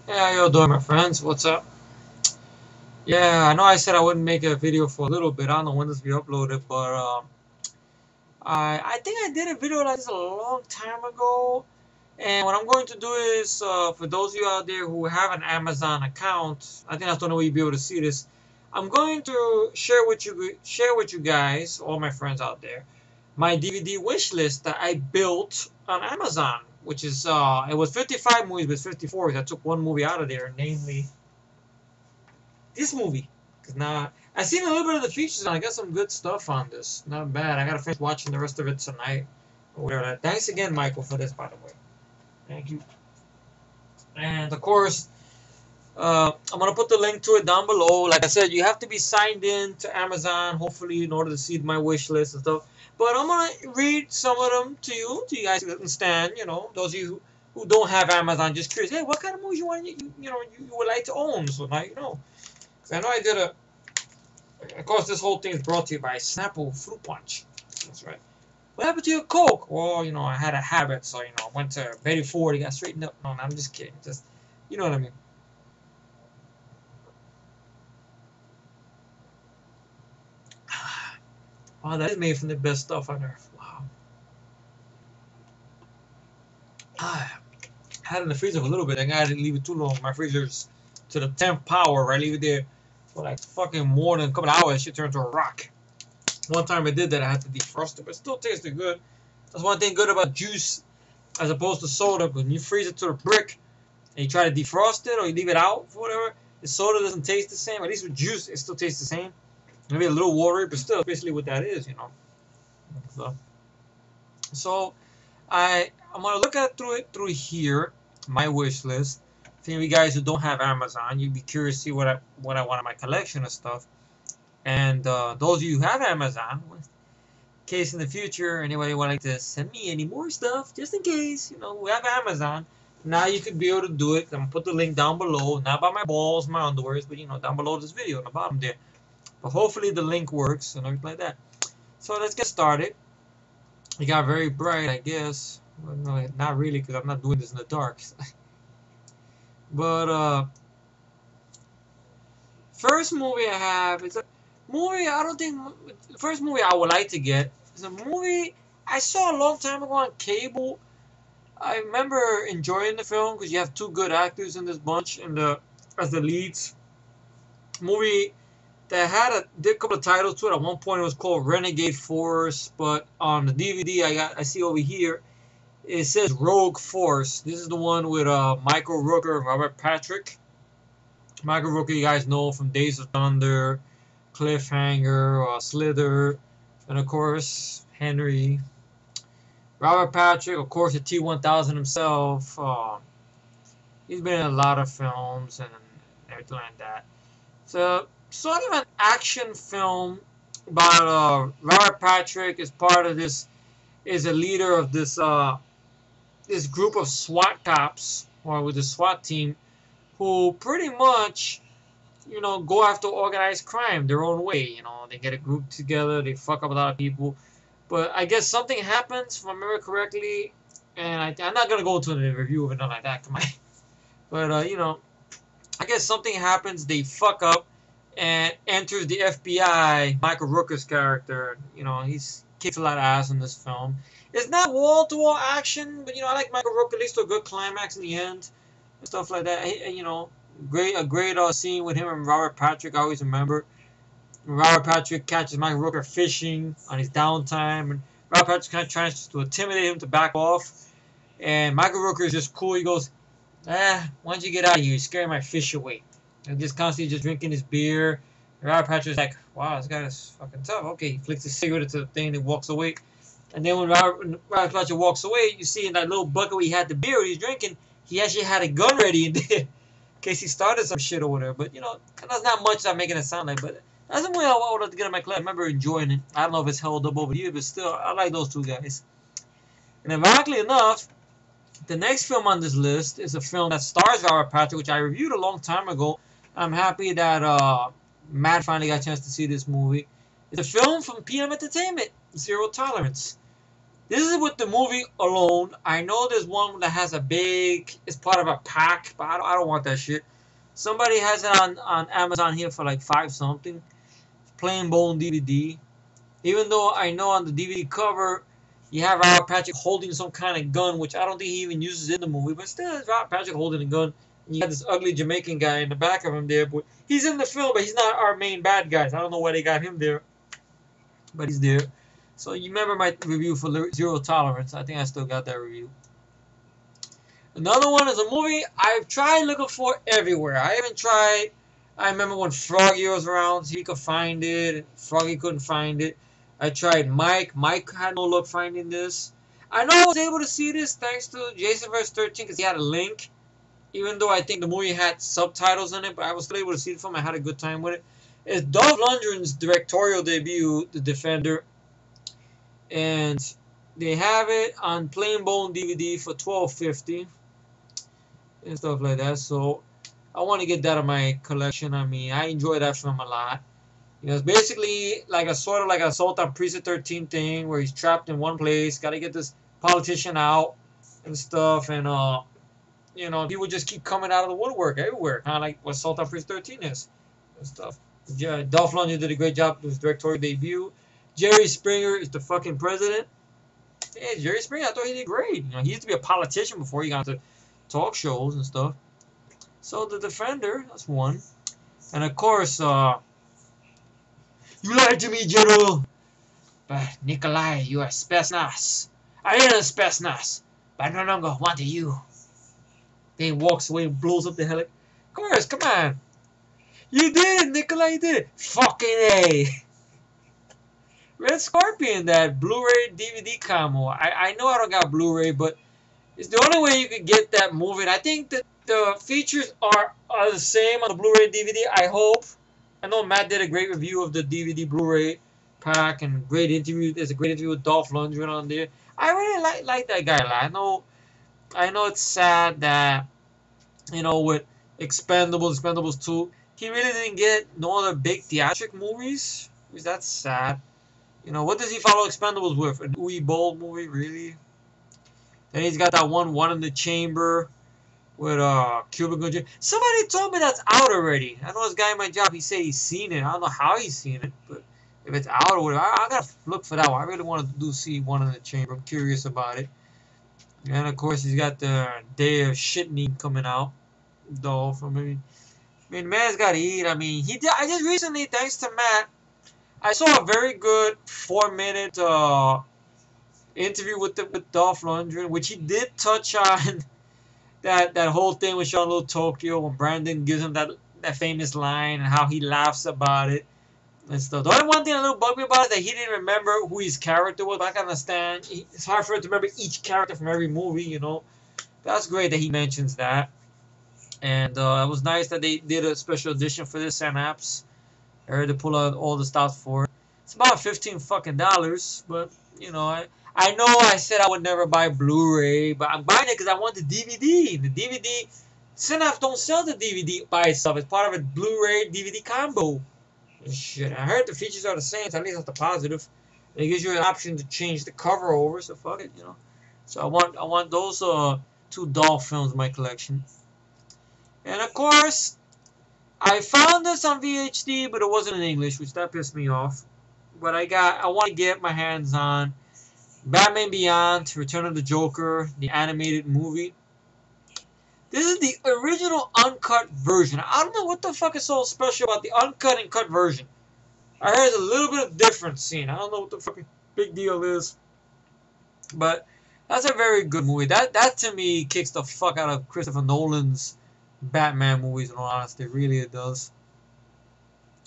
Hey, how y'all doing, my friends? What's up? Yeah, I know I said I wouldn't make a video for a little bit. I don't know when this will be uploaded, but I think I did a video like this a long time ago. And what I'm going to do is, for those of you out there who have an Amazon account, I think that's the only way you'll be able to see this. I'm going to share with you guys, all my friends out there, my DVD wish list that I built on Amazon, which is it was 55 movies, but it's 54. I took one movie out of there, namely this movie. Cause now I seen a little bit of the features and I got some good stuff on this. Not bad. I gotta finish watching the rest of it tonight. Or whatever. Thanks again, Michael, for this, by the way. Thank you. And of course, I'm gonna put the link to it down below. Like I said, you have to be signed in to Amazon, hopefully, in order to see my wish list and stuff. But I'm gonna read some of them to you guys to understand. You know, those of you who don't have Amazon, just curious. Hey, what kind of movies you want? You would like to own? So now you know. Cause I know I did a. Of course, this whole thing is brought to you by Snapple Fruit Punch. That's right. What happened to your Coke? Well, I had a habit, so I went to Betty Ford. He got straightened up. No, I'm just kidding. Just, you know what I mean. Wow, that is made from the best stuff on earth. Wow. I had it in the freezer for a little bit. I didn't leave it too long. My freezer's to the 10th power. Right, leave it there for like fucking more than a couple of hours. Shit turned to a rock. One time I did that, I had to defrost it, but it still tasted good. That's one thing good about juice as opposed to soda. When you freeze it to the brick and you try to defrost it or you leave it out for whatever, the soda doesn't taste the same. At least with juice, it still tastes the same. Maybe a little watery, but still, basically what that is. So I'm gonna look at through here, my wish list. For you guys who don't have Amazon, you'd be curious to see what I want in my collection of stuff. And those of you who have Amazon, in case in the future anybody would like to send me any more stuff, just in case, we have Amazon. Now you could be able to do it. I'm gonna put the link down below, not by my balls, my underwears, but down below this video on the bottom there. But hopefully the link works and everything like that. So let's get started. It got very bright, I guess. Well, no, not really, because I'm not doing this in the dark. But first movie I have is a movie I don't think. The first movie I would like to get is a movie I saw a long time ago on cable. I remember enjoying the film because you have two good actors in this bunch as the leads. Movie that did a couple of titles to it. At one point it was called Renegade Force, but on the DVD I see over here it says Rogue Force. This is the one with Michael Rooker and Robert Patrick. Michael Rooker, you guys know from Days of Thunder, Cliffhanger, Slither, and of course Henry. Robert Patrick, of course, the T-1000 himself. He's been in a lot of films and everything like that. So sort of an action film about Robert Patrick is part of this, is a leader of this group of SWAT cops, or with the SWAT team, who pretty much, go after organized crime their own way. They get a group together, they fuck up a lot of people. But I guess something happens, if I remember correctly, and I'm not going to go into the review of it, nothing like that. Come on. But, I guess something happens, they fuck up, and enters the FBI, Michael Rooker's character. He's kicks a lot of ass in this film. It's not wall-to-wall action, but, I like Michael Rooker, at least to a good climax in the end, and stuff like that. A great scene with him and Robert Patrick, I always remember. Robert Patrick catches Michael Rooker fishing on his downtime, and Robert Patrick kind of tries to intimidate him to back off. And Michael Rooker is just cool. He goes, why don't you get out of here? You're scaring my fish away. And just constantly just drinking his beer. And Robert Patrick's like, wow, this guy is fucking tough. Okay, he flicks his cigarette to the thing and walks away. And then when Robert Patrick walks away, you see in that little bucket where he had the beer he's drinking, he actually had a gun ready in there in case he started some shit or whatever. But, that's not much I'm making it sound like, but that's the way I wanted to get in my club. I remember enjoying it. I don't know if it's held up over the years, but still, I like those two guys. And ironically enough, the next film on this list is a film that stars Robert Patrick, which I reviewed a long time ago. I'm happy that Matt finally got a chance to see this movie. It's a film from PM Entertainment, Zero Tolerance. This is with the movie alone. I know there's one that has a big, it's part of a pack, but I don't want that shit. Somebody has it on Amazon here for like 5 something. Plain bone DVD. Even though I know on the DVD cover, you have Robert Patrick holding some kind of gun, which I don't think he even uses in the movie, but still, it's Robert Patrick holding a gun. And you got this ugly Jamaican guy in the back of him there, but he's in the film, but he's not our main bad guy. I don't know why they got him there, but he's there. So you remember my review for Zero Tolerance? I think I still got that review. Another one is a movie I've tried looking for everywhere. I even tried. I remember when Froggy was around, he could find it. Froggy couldn't find it. I tried Mike. Mike had no luck finding this. I know I was able to see this thanks to Jason vs. 13 because he had a link. Even though I think the movie had subtitles in it, but I was still able to see the film. I had a good time with it. It's Dolph Lundgren's directorial debut, The Defender. And they have it on plain bone DVD for $12.50 and stuff like that. So I want to get that in my collection. I mean, I enjoy that film a lot. You know, it's basically like a sort of like Assault on Precinct 13 thing where he's trapped in one place, got to get this politician out and stuff, and you know, people just keep coming out of the woodwork everywhere, kind of like what Assault on Precinct 13 is and stuff. Yeah, Dolph Lundgren did a great job with his directorial debut. Jerry Springer is the fucking president. Hey, Jerry Springer, I thought he did great. You know, he used to be a politician before he got into talk shows and stuff. So The Defender, that's one. And of course, you lied to me, General. But Nikolai, you are Spetsnaz. I am Spetsnaz, but I no longer want you. Then he walks away and blows up the helicopter. Of course, come on. You did it, Nikolai, you did it. Fucking A. Red Scorpion, that Blu-ray DVD combo. I know I don't got Blu-ray, but it's the only way you could get that movie. And I think that the features are the same on the Blu-ray DVD, I hope. I know Matt did a great review of the DVD Blu-ray pack and great interview. There's a great interview with Dolph Lundgren on there. I really like that guy a lot. I know it's sad that, you know, with Expendables 2, he really didn't get no other big theatric movies. That's sad. You know, what does he follow Expendables with? An Uwe Boll movie, really? Then he's got that one in the chamber with Cuba Gooding Jr. Somebody told me that's out already. I know this guy in my job, he said he's seen it. I don't know how he's seen it, but if it's out or whatever, I gotta look for that one. I really want to see one in the chamber. I'm curious about it. And of course, he's got the Day of Shitney coming out. Dolph, I mean, man's gotta eat. I mean, he did. I just recently, thanks to Matt, I saw a very good 4-minute interview with Dolph Lundgren, which he did touch on that whole thing with Sean Little Tokyo when Brandon gives him that famous line and how he laughs about it and stuff. The only one thing a little bugged me about it is that he didn't remember who his character was. But I can understand. It's hard for him to remember each character from every movie, you know. That's great that he mentions that. And it was nice that they did a special edition for this Synapse. I heard to pull out all the stops for it. It's about $15 fucking, but you know, I know I said I would never buy Blu-ray, but I'm buying it because I want the DVD. The DVD, Synapse don't sell the DVD by itself. It's part of a Blu-ray DVD combo. And shit, I heard the features are the same, so at least that's the positive. And it gives you an option to change the cover over, so fuck it, you know. So I want those 2 Dolph films in my collection. And of course, I found this on VHD, but it wasn't in English, which that pissed me off. But I want to get my hands on Batman Beyond, Return of the Joker, the animated movie. This is the original uncut version. I don't know what the fuck is so special about the uncut and cut version. I heard there's a little bit of difference seen. I don't know what the fucking big deal is. But that's a very good movie. That to me kicks the fuck out of Christopher Nolan's Batman movies, in all honesty. Really, it does.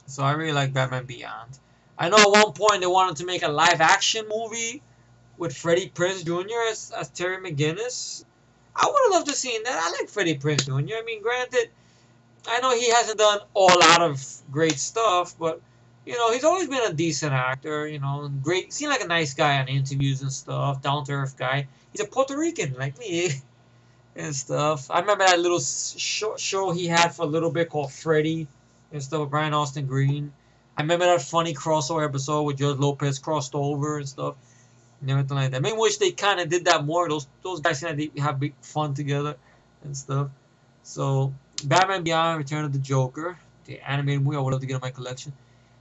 So I really like Batman Beyond. I know at one point they wanted to make a live-action movie with Freddie Prinze Jr. as Terry McGinnis. I would have loved to see that. I like Freddie Prinze Jr. I mean, granted, I know he hasn't done a lot of great stuff, but, you know, he's always been a decent actor, you know, great. Seemed like a nice guy on interviews and stuff, down-to-earth guy. He's a Puerto Rican, like me, and stuff. I remember that little show he had for a little bit called Freddie and stuff with Brian Austin Green. I remember that funny crossover episode where George Lopez crossed over and stuff. and everything like that. Maybe wish they kind of did that more. Those guys seem like they have big fun together and stuff. So Batman Beyond: Return of the Joker, the animated movie, I would love to get in my collection.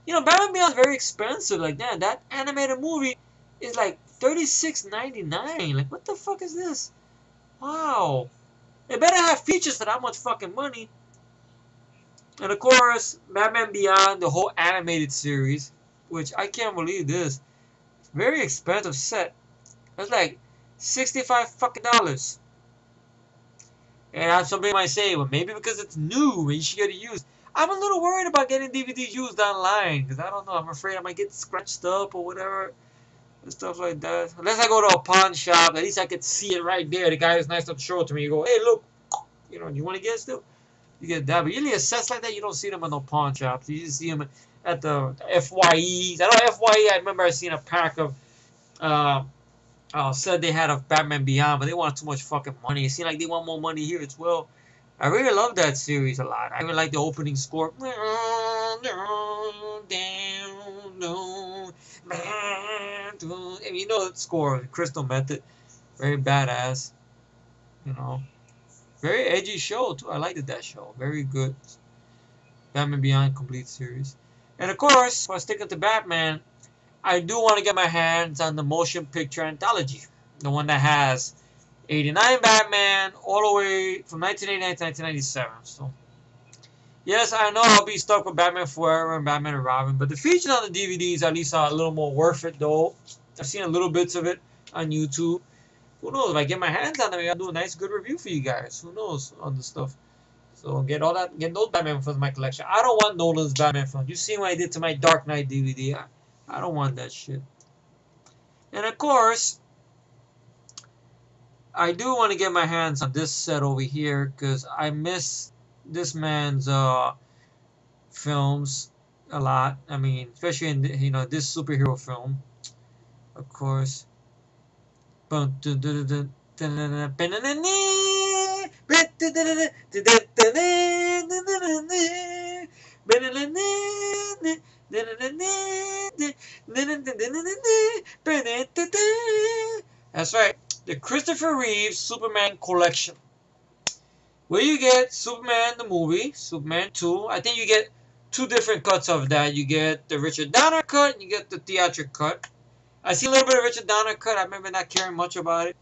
You know, Batman Beyond is very expensive. Like that animated movie is like $36.99. Like what the fuck is this? Wow. They better have features for that much fucking money. And of course, Batman Beyond, the whole animated series, which I can't believe this. Very expensive set. That's like $65 fucking dollars. And somebody might say, well, maybe because it's new and you should get it used. I'm a little worried about getting DVDs used online because I don't know. I'm afraid I might get scratched up or whatever and stuff like that. Unless I go to a pawn shop, at least I could see it right there. The guy is nice enough to show it to me. You go, hey, look, you know, you want to get it still? You get that. But usually a sets like that, you don't see them at no pawn shops. You just see them at the FYEs. I know FYE, I remember I seen a pack of said they had a Batman Beyond, but they want too much fucking money. It seemed like they want more money here as well. I really love that series a lot. I even like the opening score. You know the score, the Crystal Method. Very badass. You know. Very edgy show too. I liked that show. Very good. Batman Beyond complete series. And of course, while sticking to Batman, I do want to get my hands on the motion picture anthology. The one that has 89 Batman all the way from 1989 to 1997. So, yes, I know I'll be stuck with Batman Forever and Batman and Robin, but the features on the DVDs at least are a little more worth it though. I've seen a little bits of it on YouTube. Who knows? If I get my hands on them, maybe I'll do a nice, good review for you guys. Who knows on the stuff? So get those Batman films in my collection. I don't want Nolan's Batman films. You seen what I did to my Dark Knight DVD? I don't want that shit. And of course, I do want to get my hands on this set over here because I miss this man's films a lot. I mean, especially in this superhero film, of course. That's right, the Christopher Reeve Superman Collection, where you get Superman the movie, Superman 2. I think you get two different cuts of that. You get the Richard Donner cut and you get the theatrical cut. I see a little bit of Richard Donner cut. I remember not caring much about it.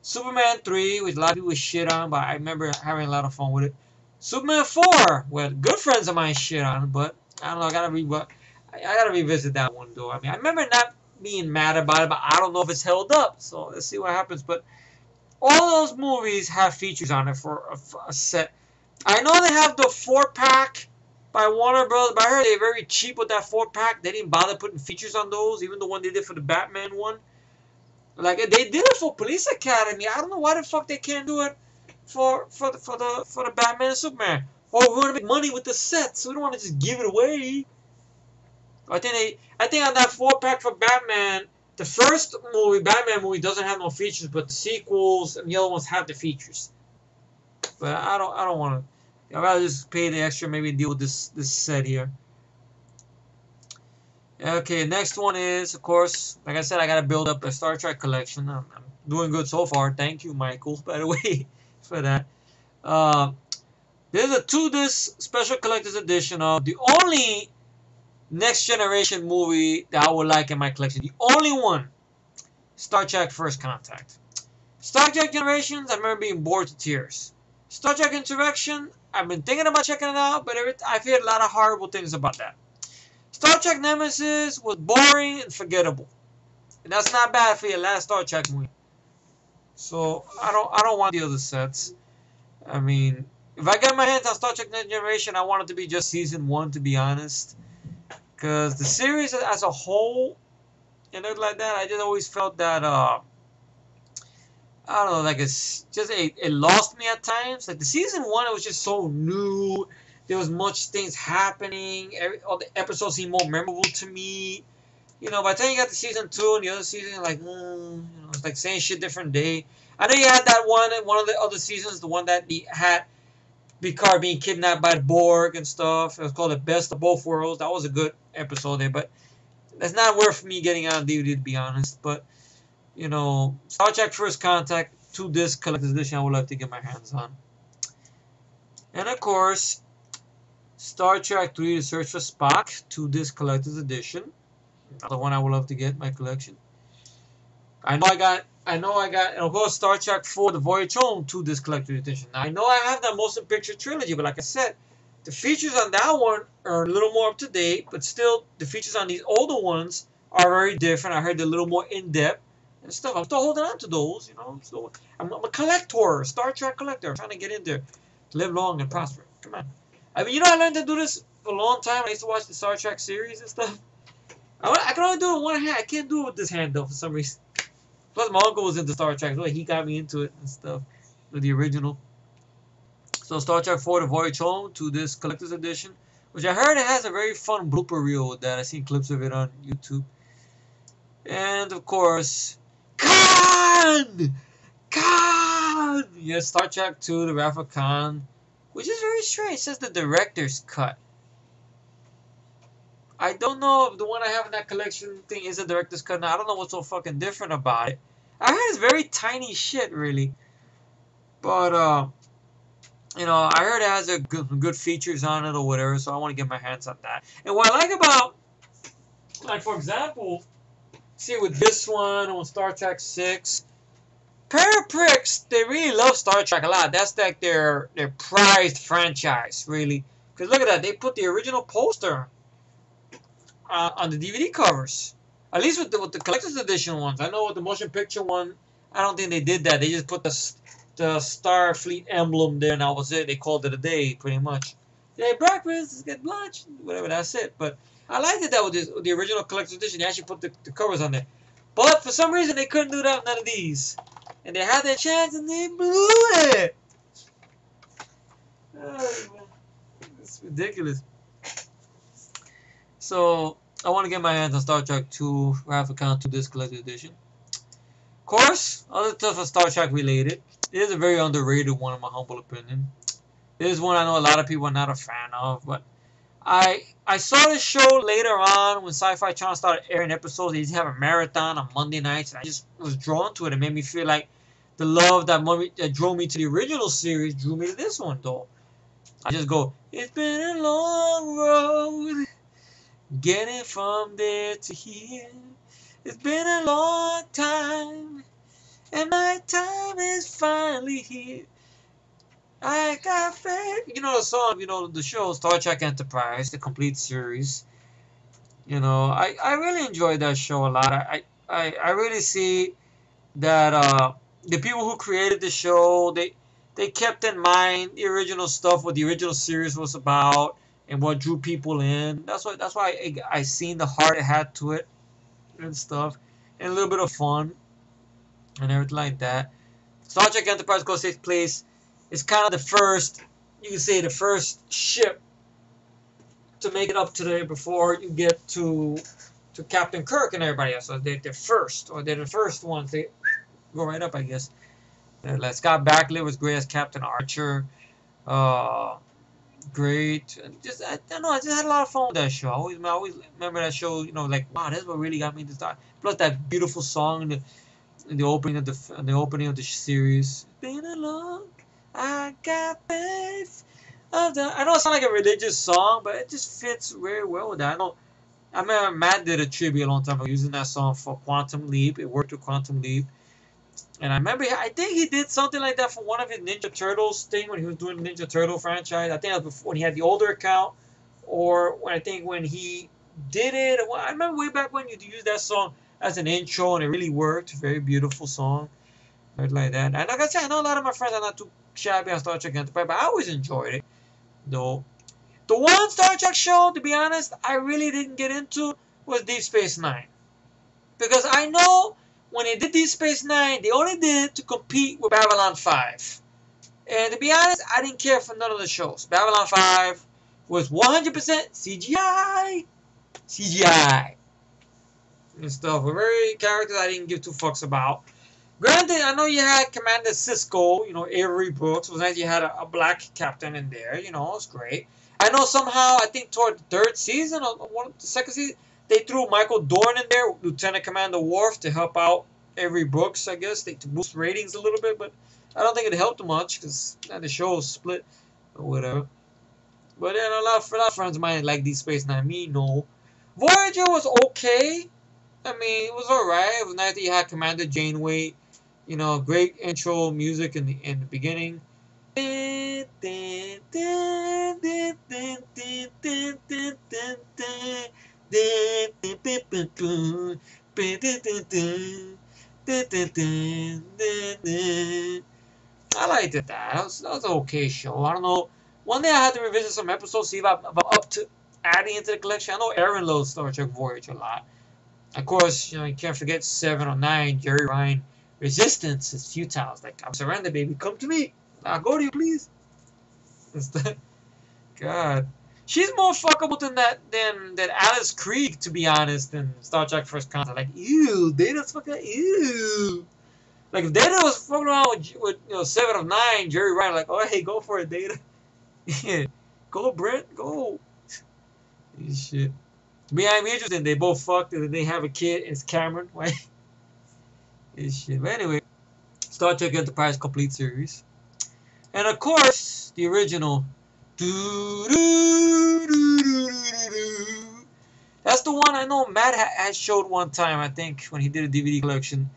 Superman 3, which a lot of people shit on, but I remember having a lot of fun with it. Superman 4, well, good friends of mine shit on, but I don't know. I gotta revisit that one though. I mean, I remember not being mad about it, but I don't know if it's held up. So let's see what happens. But all those movies have features on it for a set. I know they have the 4-pack by Warner Bros., but I heard they're very cheap with that 4-pack. They didn't bother putting features on those, even the one they did for the Batman one. Like they did it for Police Academy. I don't know why the fuck they can't do it for the Batman and Superman. Oh, we want to make money with the sets. We don't want to just give it away. I think on that 4-pack for Batman, the first movie, Batman movie, doesn't have no features, but the sequels and the other ones have the features. But I don't want to. I'd rather just pay the extra, maybe deal with this set here. Okay, next one is, of course, like I said, I got to build up a Star Trek collection. I'm doing good so far. Thank you, Michael, by the way, for that. There's a 2-disc special collector's edition of the only Next Generation movie that I would like in my collection. The only one. Star Trek First Contact. Star Trek Generations, I remember being bored to tears. Star Trek Insurrection, I've been thinking about checking it out, but I've heard a lot of horrible things about that. Star Trek Nemesis was boring and forgettable. And that's not bad for your last Star Trek movie. So I don't want the other sets. I mean, if I get my hands on Star Trek Next Generation, I want it to be just season 1, to be honest. Because the series as a whole, and everything like that, I just always felt that, I don't know, like it lost me at times. Like the season 1, it was just so new. There was much things happening. All the episodes seemed more memorable to me. You know, by the time you got to season 2 and the other season, like, it's like saying shit different day. I know you had that one of the other seasons, the one that had Picard being kidnapped by the Borg and stuff. It was called The Best of Both Worlds. That was a good episode there, but that's not worth me getting on DVD, to be honest. But You know, Star Trek First Contact 2-disc collector's edition I would like to get my hands on. And of course, Star Trek 3: The Search for Spock 2-disc collector's edition. Another one I would love to get in my collection. I know I got, and of course, Star Trek 4: The Voyage Home 2-disc collector's edition. Now, I know I have that motion picture trilogy, but like I said, the features on that one are a little more up to date, but still, the features on these older ones are very different. I heard they're a little more in depth and stuff. I'm still holding on to those, you know. So I'm a collector, Star Trek collector. I'm trying to get in there to live long and prosper. Come on. I mean, you know, I learned to do this for a long time. I used to watch the Star Trek series and stuff. I can only do it with one hand. I can't do it with this hand, though, for some reason. Plus, my uncle was into Star Trek, so he got me into it and stuff with the original. So, Star Trek 4: The Voyage Home 2-disc collector's edition, which I heard it has a very fun blooper reel with that. I've seen clips of it on YouTube. And, of course, Khan! Khan! Yes, Star Trek 2: The Wrath of Khan, which is very strange. It says the director's cut. I don't know if the one I have in that collection thing is a director's cut now. I don't know what's so fucking different about it. I heard it's very tiny shit, really. But, you know, I heard it has a good features on it or whatever, so I want to get my hands on that. And what I like about, like, for example, see with this one on Star Trek 6, Pair of Pricks, they really love Star Trek a lot. That's like their prized franchise, really. Because look at that, they put the original poster on the DVD covers. At least with the collector's edition ones. I know with the motion picture one, I don't think they did that. They just put the Starfleet emblem there, and that was it. They called it a day, pretty much. They breakfast, get lunch, whatever. That's it. But I liked it that with the original collector's edition. They actually put the covers on there. But for some reason, they couldn't do that with none of these, and they had their chance and they blew it. Oh, it's ridiculous. So I want to get my hands on Star Trek 2 Wrath of Khan 2-disc collector's edition. Of course, other stuff is Star Trek related. It is a very underrated one, in my humble opinion. It is one I know a lot of people are not a fan of, but I saw this show later on when Sci-Fi Channel started airing episodes. They used to have a marathon on Monday nights, and I just was drawn to it. It made me feel like the love that drove me to the original series drew me to this one, though. I just go, it's been a long road getting from there to here. It's been a long time, and my time is finally here. I got faith. You know the song, you know the show, Star Trek Enterprise, the complete series. You know, I really enjoyed that show a lot. I really see that the people who created the show, they kept in mind the original stuff, what the original series was about, and what drew people in. That's why I seen the heart it had to it and stuff, and a little bit of fun and everything like that. Star Trek Enterprise, of course, takes place. It's kind of the first, you can say, the first ship to make it up to there before you get to Captain Kirk and everybody else. So they're the first ones. They go right up, I guess. Like Scott Bakula was great as Captain Archer. Great. And just I don't know. I just had a lot of fun with that show. I always remember that show. You know, like wow, that's what really got me to start. Plus that beautiful song in the opening of the series. Been along, I got faith. I know it sounds like a religious song, but it just fits very well with that. I remember Matt did a tribute a long time ago using that song for Quantum Leap. It worked with Quantum Leap. And I remember, I think he did something like that for one of his Ninja Turtles thing when he was doing the Ninja Turtle franchise. I think that was before, when he had the older account, or when he did it. I remember way back when you used that song as an intro, and it really worked. Very beautiful song, right like that. And like I said, I know a lot of my friends are not too shabby on Star Trek Enterprise, but I always enjoyed it, though. The one Star Trek show, to be honest, I really didn't get into was Deep Space Nine, because I know when they did Deep Space Nine, they only did it to compete with Babylon 5. And to be honest, I didn't care for none of the shows. Babylon 5 was 100% CGI. CGI. And stuff. With very characters I didn't give two fucks about. Granted, I know you had Commander Cisco, you know, Avery Brooks. It was nice you had a black captain in there, you know, it was great. I know somehow, I think toward the third season, or the second season, they threw Michael Dorn in there, Lieutenant Commander Worf, to help out every books, I guess, to boost ratings a little bit, but I don't think it helped much because the show was split or whatever. But then a lot of friends of mine like Deep Space Nine. Me, no. Voyager was okay. I mean, it was alright. It was nice that you had Commander Janeway. You know, great intro music in the beginning. I liked it. That was an okay show. I don't know. One day I had to revisit some episodes, see if I'm up to adding into the collection. I know Aaron loves Star Trek Voyage a lot. Of course, you know, you can't forget 7 or 9, Jerry Ryan. Resistance is futile. It's like, I'm surrendered, baby. Come to me. I'll go to you, please. God. She's more fuckable than Alice Krieg, to be honest, than Star Trek First Contact. Like, ew, Data's fucking ew. Like, if Data was fucking around with 7 of 9, Jerry Ryan, like, oh, hey, go for it, Data. Yeah. Go, Brent, go. Shit. But I'm interested. They both fucked and they have a kid. It's Cameron, right? Shit. But anyway, Star Trek Enterprise Complete Series. And of course, the original. That's the one I know Matt had showed one time, I think, when he did a DVD collection.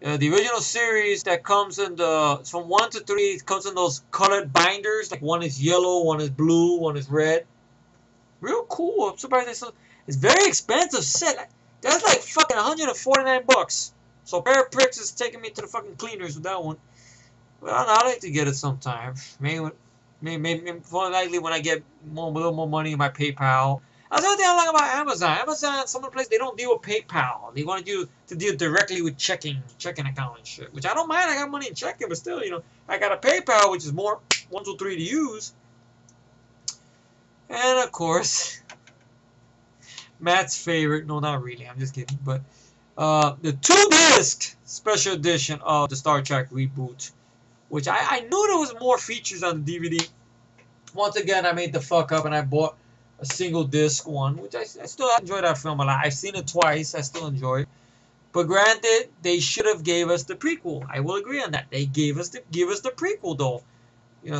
The original series that comes in from 1 to 3, it comes in those colored binders. Like one is yellow, one is blue, one is red. Real cool. I'm surprised it's very expensive set. That's like fucking $149. So Pair of Pricks is taking me to the fucking cleaners with that one. Well, I don't know, I'd like to get it sometime. Maybe more likely when I get a little more money in my PayPal. That's the other thing I like about Amazon. Amazon, some of the places, they don't deal with PayPal. They want you to deal directly with checking account and shit. Which I don't mind. I got money in checking, but still, I got a PayPal, which is more 1, 2, 3 to use. And of course, Matt's favorite. No, not really. I'm just kidding. But the 2-disc special edition of the Star Trek reboot, which I knew there was more features on the DVD. Once again, I made the fuck up and I bought a single disc one, which I still enjoy that film a lot. I've seen it twice. I still enjoy it. But granted, they should have gave us the prequel. I will agree on that. They give us the prequel though.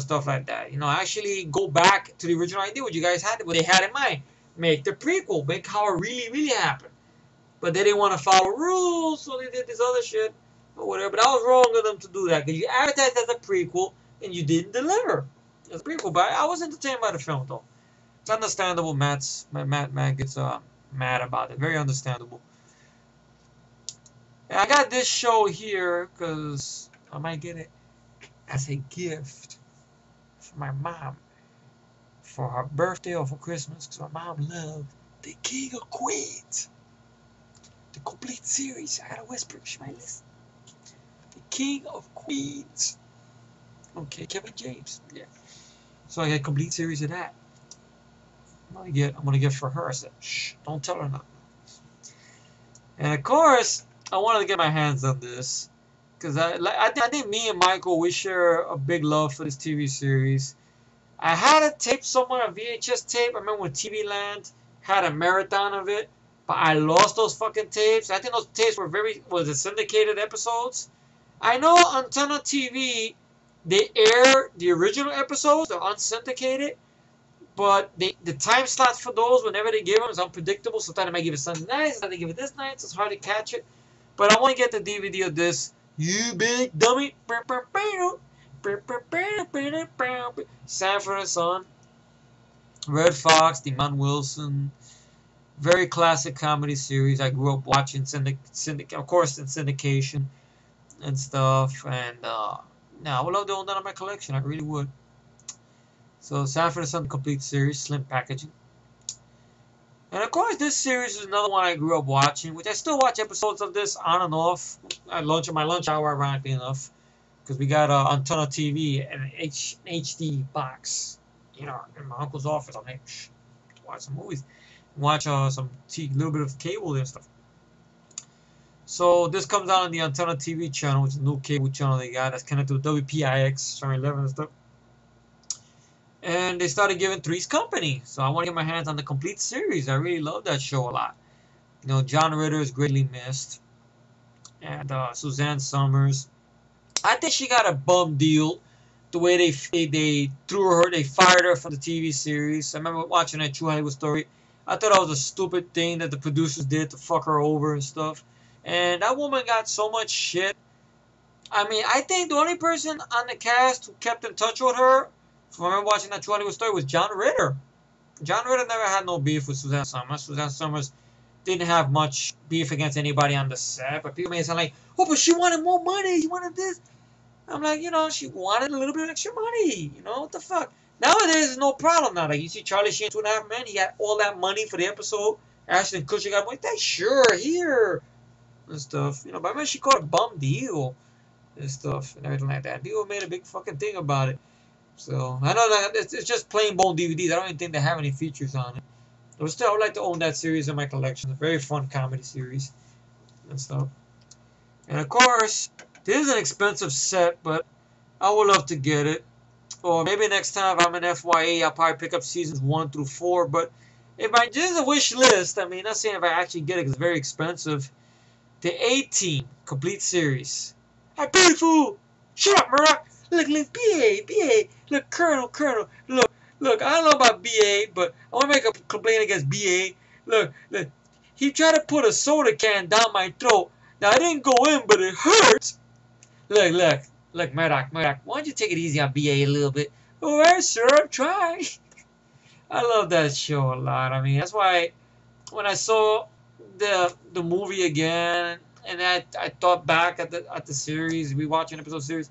Stuff like that. Actually go back to the original idea what you guys had, what they had in mind. Make the prequel. Make how it really, really happened. But they didn't want to follow rules, so they did this other shit or whatever. But that was wrong of them to do that because you advertised as a prequel and you didn't deliver as a prequel. But I was entertained by the film though. It's understandable. Matt gets mad about it. Very understandable. And I got this show here because I might get it as a gift for my mom for her birthday or for Christmas because my mom loved The King of Queens. The complete series. I gotta whisper. She might listen. The King of Queens. Okay, Kevin James. Yeah. So I got a complete series of that. I'm gonna get for her. I said, shh, don't tell her nothing. And of course, I wanted to get my hands on this because I think me and Michael, we share a big love for this TV series. I had a tape somewhere, a VHS tape. I remember when TV Land had a marathon of it, but I lost those fucking tapes. I think those tapes were the syndicated episodes. I know on Antenna TV they air the original episodes, the unsyndicated. But the time slots for those, whenever they give them, is unpredictable. Sometimes they might give it Sunday night, sometimes they give it this night, so it's hard to catch it. But I want to get the DVD of this. You big dummy. Sanford and Son. Red Fox, Demon Wilson. Very classic comedy series. I grew up watching of course, in syndication and stuff. And I would love to own that on my collection. I really would. So Sanford and Son complete series, slim packaging. And of course this series is another one I grew up watching, which I still watch episodes of this on and off. At my lunch hour, ironically enough. Because we got Antenna TV and an HD box. In my uncle's office. I'm like, watch some movies. Watch some little bit of cable and stuff. So this comes out on the Antenna TV channel, which is a new cable channel they got. That's connected to WPIX, channel 11 and stuff. And they started giving Three's Company. So I want to get my hands on the complete series. I really love that show a lot. John Ritter is greatly missed. and Suzanne Summers. I think she got a bum deal. The way they threw her, they fired her from the TV series. I remember watching that True Hollywood Story. I thought that was a stupid thing that the producers did to fuck her over and stuff. And that woman got so much shit. I mean, I think the only person on the cast who kept in touch with her, from I remember watching that True Hollywood Story, was John Ritter. John Ritter never had no beef with Suzanne Summers. Suzanne Summers didn't have much beef against anybody on the set, but people made it sound like, oh, but she wanted more money. She wanted this. I'm like, she wanted a little bit of extra money. What the fuck? Nowadays, there's no problem now. Like, you see Charlie Sheen, 2.5 Men, he got all that money for the episode. Ashton Kutcher got money. That sure, here. And stuff. But I mean, she caught a bum deal and stuff and everything like that. People made a big fucking thing about it. So, I know that it's just plain bone DVDs. I don't even think they have any features on it. But still, I would like to own that series in my collection. It's a very fun comedy series and stuff. And of course, this is an expensive set, but I would love to get it. Or maybe next time if I'm in FYA, I'll probably pick up seasons 1 through 4. But if I just a wish list, I mean, not saying if I actually get it because it's very expensive. The A-Team complete series. Hey, beautiful! Shut up, Murdoch! Look, BA. Look, Colonel. Look, I don't know about BA, but I want to make a complaint against BA. Look. He tried to put a soda can down my throat. Now, I didn't go in, but it hurts. Look, Murdoch, why don't you take it easy on BA a little bit? All right, sir, I'm trying. I love that show a lot. I mean, that's why when I saw the movie again, and I thought back at the series, rewatching episode series,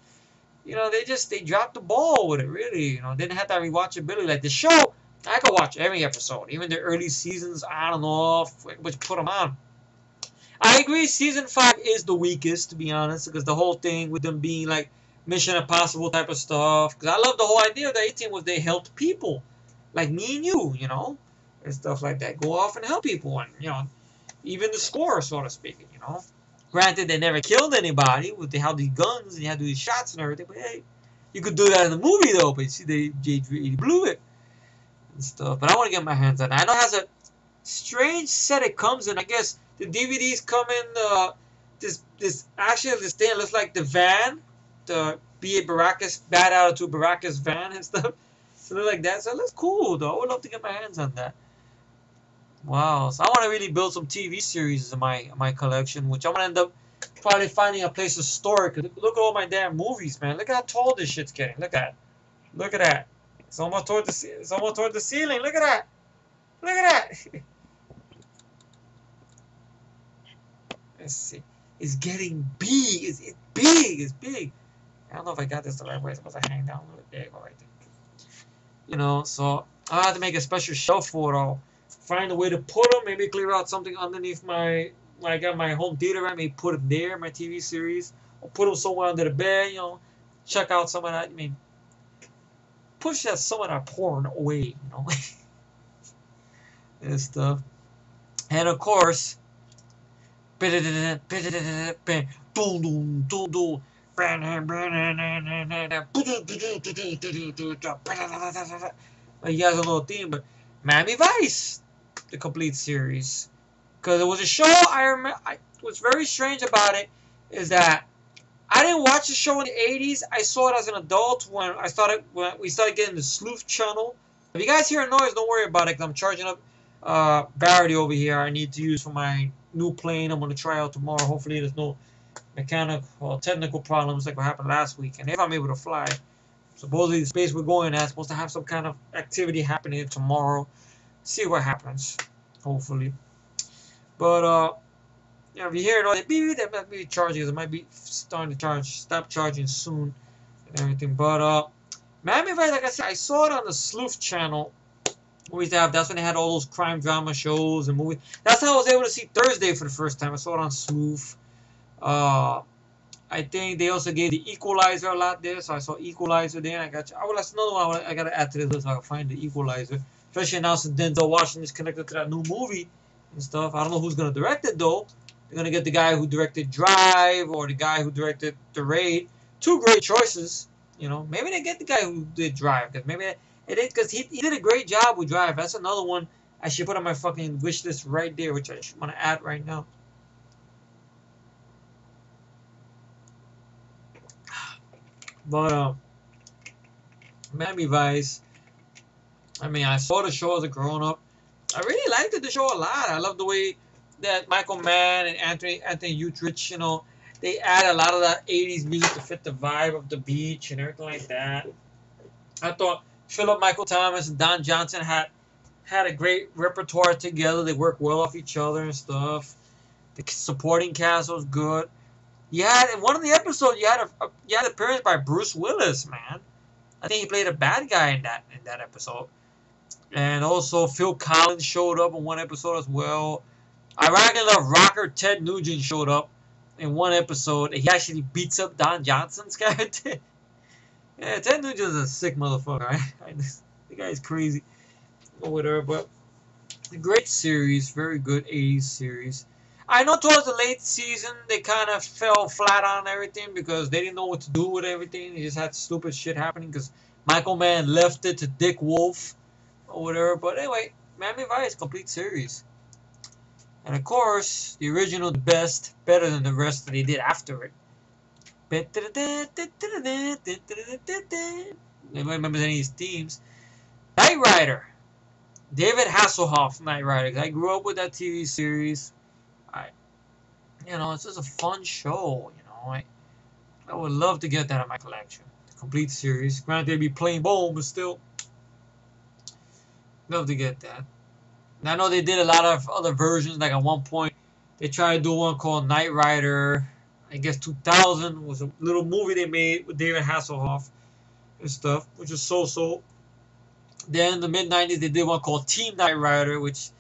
they dropped the ball with it, really. Didn't have that rewatchability. Like the show, I could watch every episode, even the early seasons. I don't know which put them on. I agree, season 5 is the weakest, to be honest, because the whole thing with them being like Mission Impossible type of stuff. Because I love the whole idea of the A-Team was they helped people, like me and you, and stuff like that. Go off and help people, and even the score, so to speak. Granted, they never killed anybody with they had these guns and you had to do these shots and everything. But hey, you could do that in the movie though. But you see, they blew it and stuff. But I want to get my hands on it. I know it has a strange set it comes in. I guess the DVDs come in this thing that looks like the van, the B.A. Baracus, Bad Attitude Baracus van and stuff. So they're like that. So it looks cool though. I would love to get my hands on that. Wow, so I want to really build some TV series in my collection, which I'm gonna end up probably finding a place to store it. Cause look at all my damn movies, man. Look at how tall this shit's getting. Look at that. It's almost toward the ceiling. Look at that. Let's see. It's getting big. It's big. I don't know if I got this the right way. It's supposed to hang down a little bit. There you go, right there. So I'll have to make a special shelf for it all. Find a way to put them, maybe clear out something underneath when I got my home theater, right? Maybe put it there, my TV series, or put them somewhere under the bed, check out some of that. I mean, push some of that porn away, and stuff. And of course, you guys don't know the theme, but Miami Vice, the complete series, because it was a show I remember. What's very strange about it is that I didn't watch the show in the 80s. I saw it as an adult when we started getting the Sleuth channel. If you guys hear a noise, don't worry about it, because I'm charging up battery over here. I need to use for my new plane I'm going to try out tomorrow. Hopefully there's no mechanical or technical problems like what happened last week. And if I'm able to fly, supposedly the space we're going at is supposed to have some kind of activity happening tomorrow. See what happens, hopefully. But if you hear it all, that might be charging. It might be starting to stop charging soon and everything. But Miami Vice, like I said, I saw it on the Sleuth channel. That's when they had all those crime drama shows and movies. That's how I was able to see Thursday for the first time. I saw it on Sleuth. I think they also gave the Equalizer a lot there, so I saw Equalizer there. And that's another one I got to add to this list so I can find the Equalizer. Especially now since Denzel Washington is connected to that new movie and stuff. I don't know who's going to direct it though. They're going to get the guy who directed Drive or the guy who directed The Raid. Two great choices. Maybe they get the guy who did Drive, because maybe it is, because he did a great job with Drive. That's another one I should put on my fucking wish list right there, which I want to add right now. But Miami Vice. I mean, I saw the show as a grown up. I really liked the show a lot. I love the way that Michael Mann and Anthony Utrich, you know, they add a lot of that 80s music to fit the vibe of the beach and everything like that. I thought Philip Michael Thomas and Don Johnson had a great repertoire together. They worked well off each other and stuff. The supporting cast was good. You had in one of the episodes, you had an appearance by Bruce Willis, man. I think he played a bad guy in that episode. And also Phil Collins showed up in one episode as well. Ironically enough, rocker Ted Nugent showed up in one episode. And he actually beats up Don Johnson's character. Yeah, Ted Nugent's a sick motherfucker. Right? The guy's crazy or whatever. But a great series, very good 80s series. I know towards the late season they kind of fell flat on everything because they didn't know what to do with everything. They just had stupid shit happening because Michael Mann left it to Dick Wolf or whatever. But anyway, Miami Vice, complete series. And of course, the original, the best, better than the rest that they did after it. Anybody remembers any of these themes? Knight Rider. David Hasselhoff, Knight Rider. I grew up with that TV series. It's just a fun show. I would love to get that in my collection. The complete series. Granted, they'd be plain bone, but still, love to get that. And I know they did a lot of other versions. Like at one point, they tried to do one called Knight Rider. I guess 2000 was a little movie they made with David Hasselhoff and stuff, which was so-so. Then in the mid-90s, they did one called Team Knight Rider, which,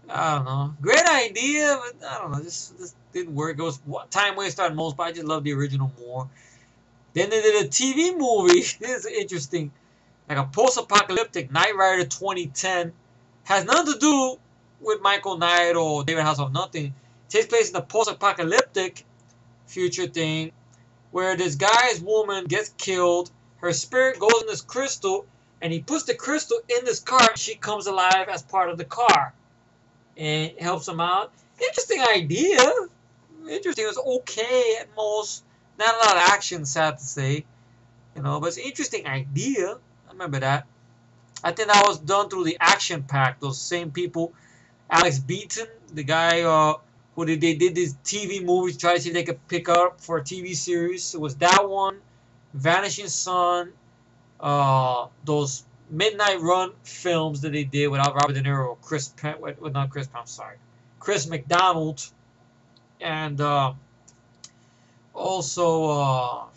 I don't know. Great idea, but I don't know. This didn't work. It was time waster at most, but I just love the original more. Then they did a TV movie. This is interesting. Like a post-apocalyptic Knight Rider 2010. Has nothing to do with Michael Knight or David Hasselhoff. Nothing. It takes place in the post-apocalyptic future thing where this guy's woman gets killed. Her spirit goes in this crystal, and he puts the crystal in this car, and she comes alive as part of the car. And it helps him out. Interesting idea. Interesting. It was okay at most. Not a lot of action, sad to say. But it's an interesting idea. I remember that. I think that was done through the Action Pack. Those same people. Alex Beaton, the guy who they did these TV movies, try to see if they could pick up for a TV series. It was that one, Vanishing Sun, those Midnight Run films that they did without Robert De Niro, Chris McDonald, and also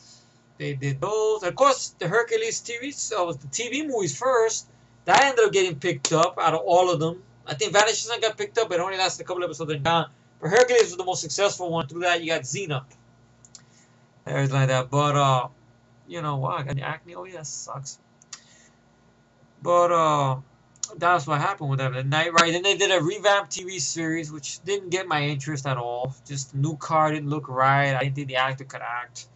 they did those. Of course, the Hercules TV, was the TV movies first. That ended up getting picked up out of all of them. I think Vanishing Sun got picked up, but it only lasted a couple episodes and gone. But Hercules was the most successful one. Through that, you got Xena. Everything like that. But, wow, I got acne. Oh, yeah, that sucks. But, that's what happened with that. The Knight Rider. Then they did a revamped TV series, which didn't get my interest at all. Just the new car didn't look right. I didn't think the actor could act.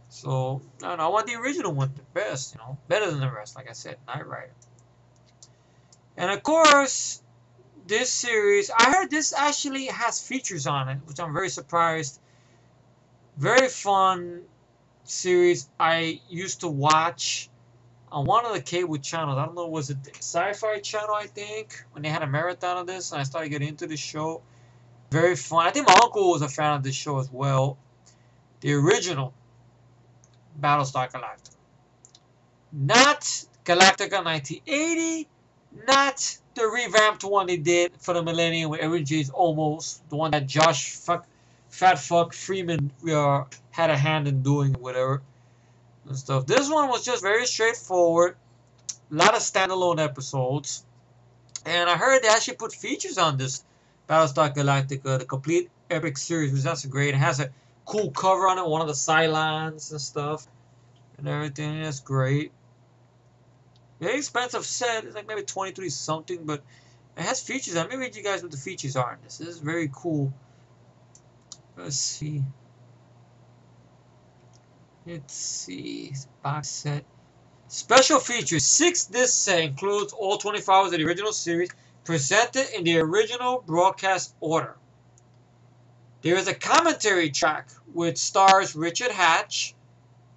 So, I don't know. I want the original one, the best, better than the rest, like I said, Knight Rider. And, of course, this series, I heard this actually has features on it, which I'm very surprised. Very fun series I used to watch on one of the cable channels. I don't know, was it the Sci-Fi Channel, I think, when they had a marathon of this, and I started getting into the show. Very fun. I think my uncle was a fan of this show as well. The original Battlestar Galactica. Not Galactica 1980, not the revamped one they did for the Millennium with Erin James Olmos, the one that Josh Fat Fuck Freeman had a hand in doing, whatever and stuff. This one was just very straightforward. A lot of standalone episodes. And I heard they actually put features on this Battlestar Galactica, the complete epic series, which that's great. It has a cool cover on it, one of the Cylons and stuff and everything. That's great. Very expensive set. It's like maybe 23 something, but it has features. Let me read you guys what the features are in this. This is very cool. Let's see. Box set. Special features. 6-disc set includes all 24 hours of the original series presented in the original broadcast order. There is a commentary track which stars Richard Hatch,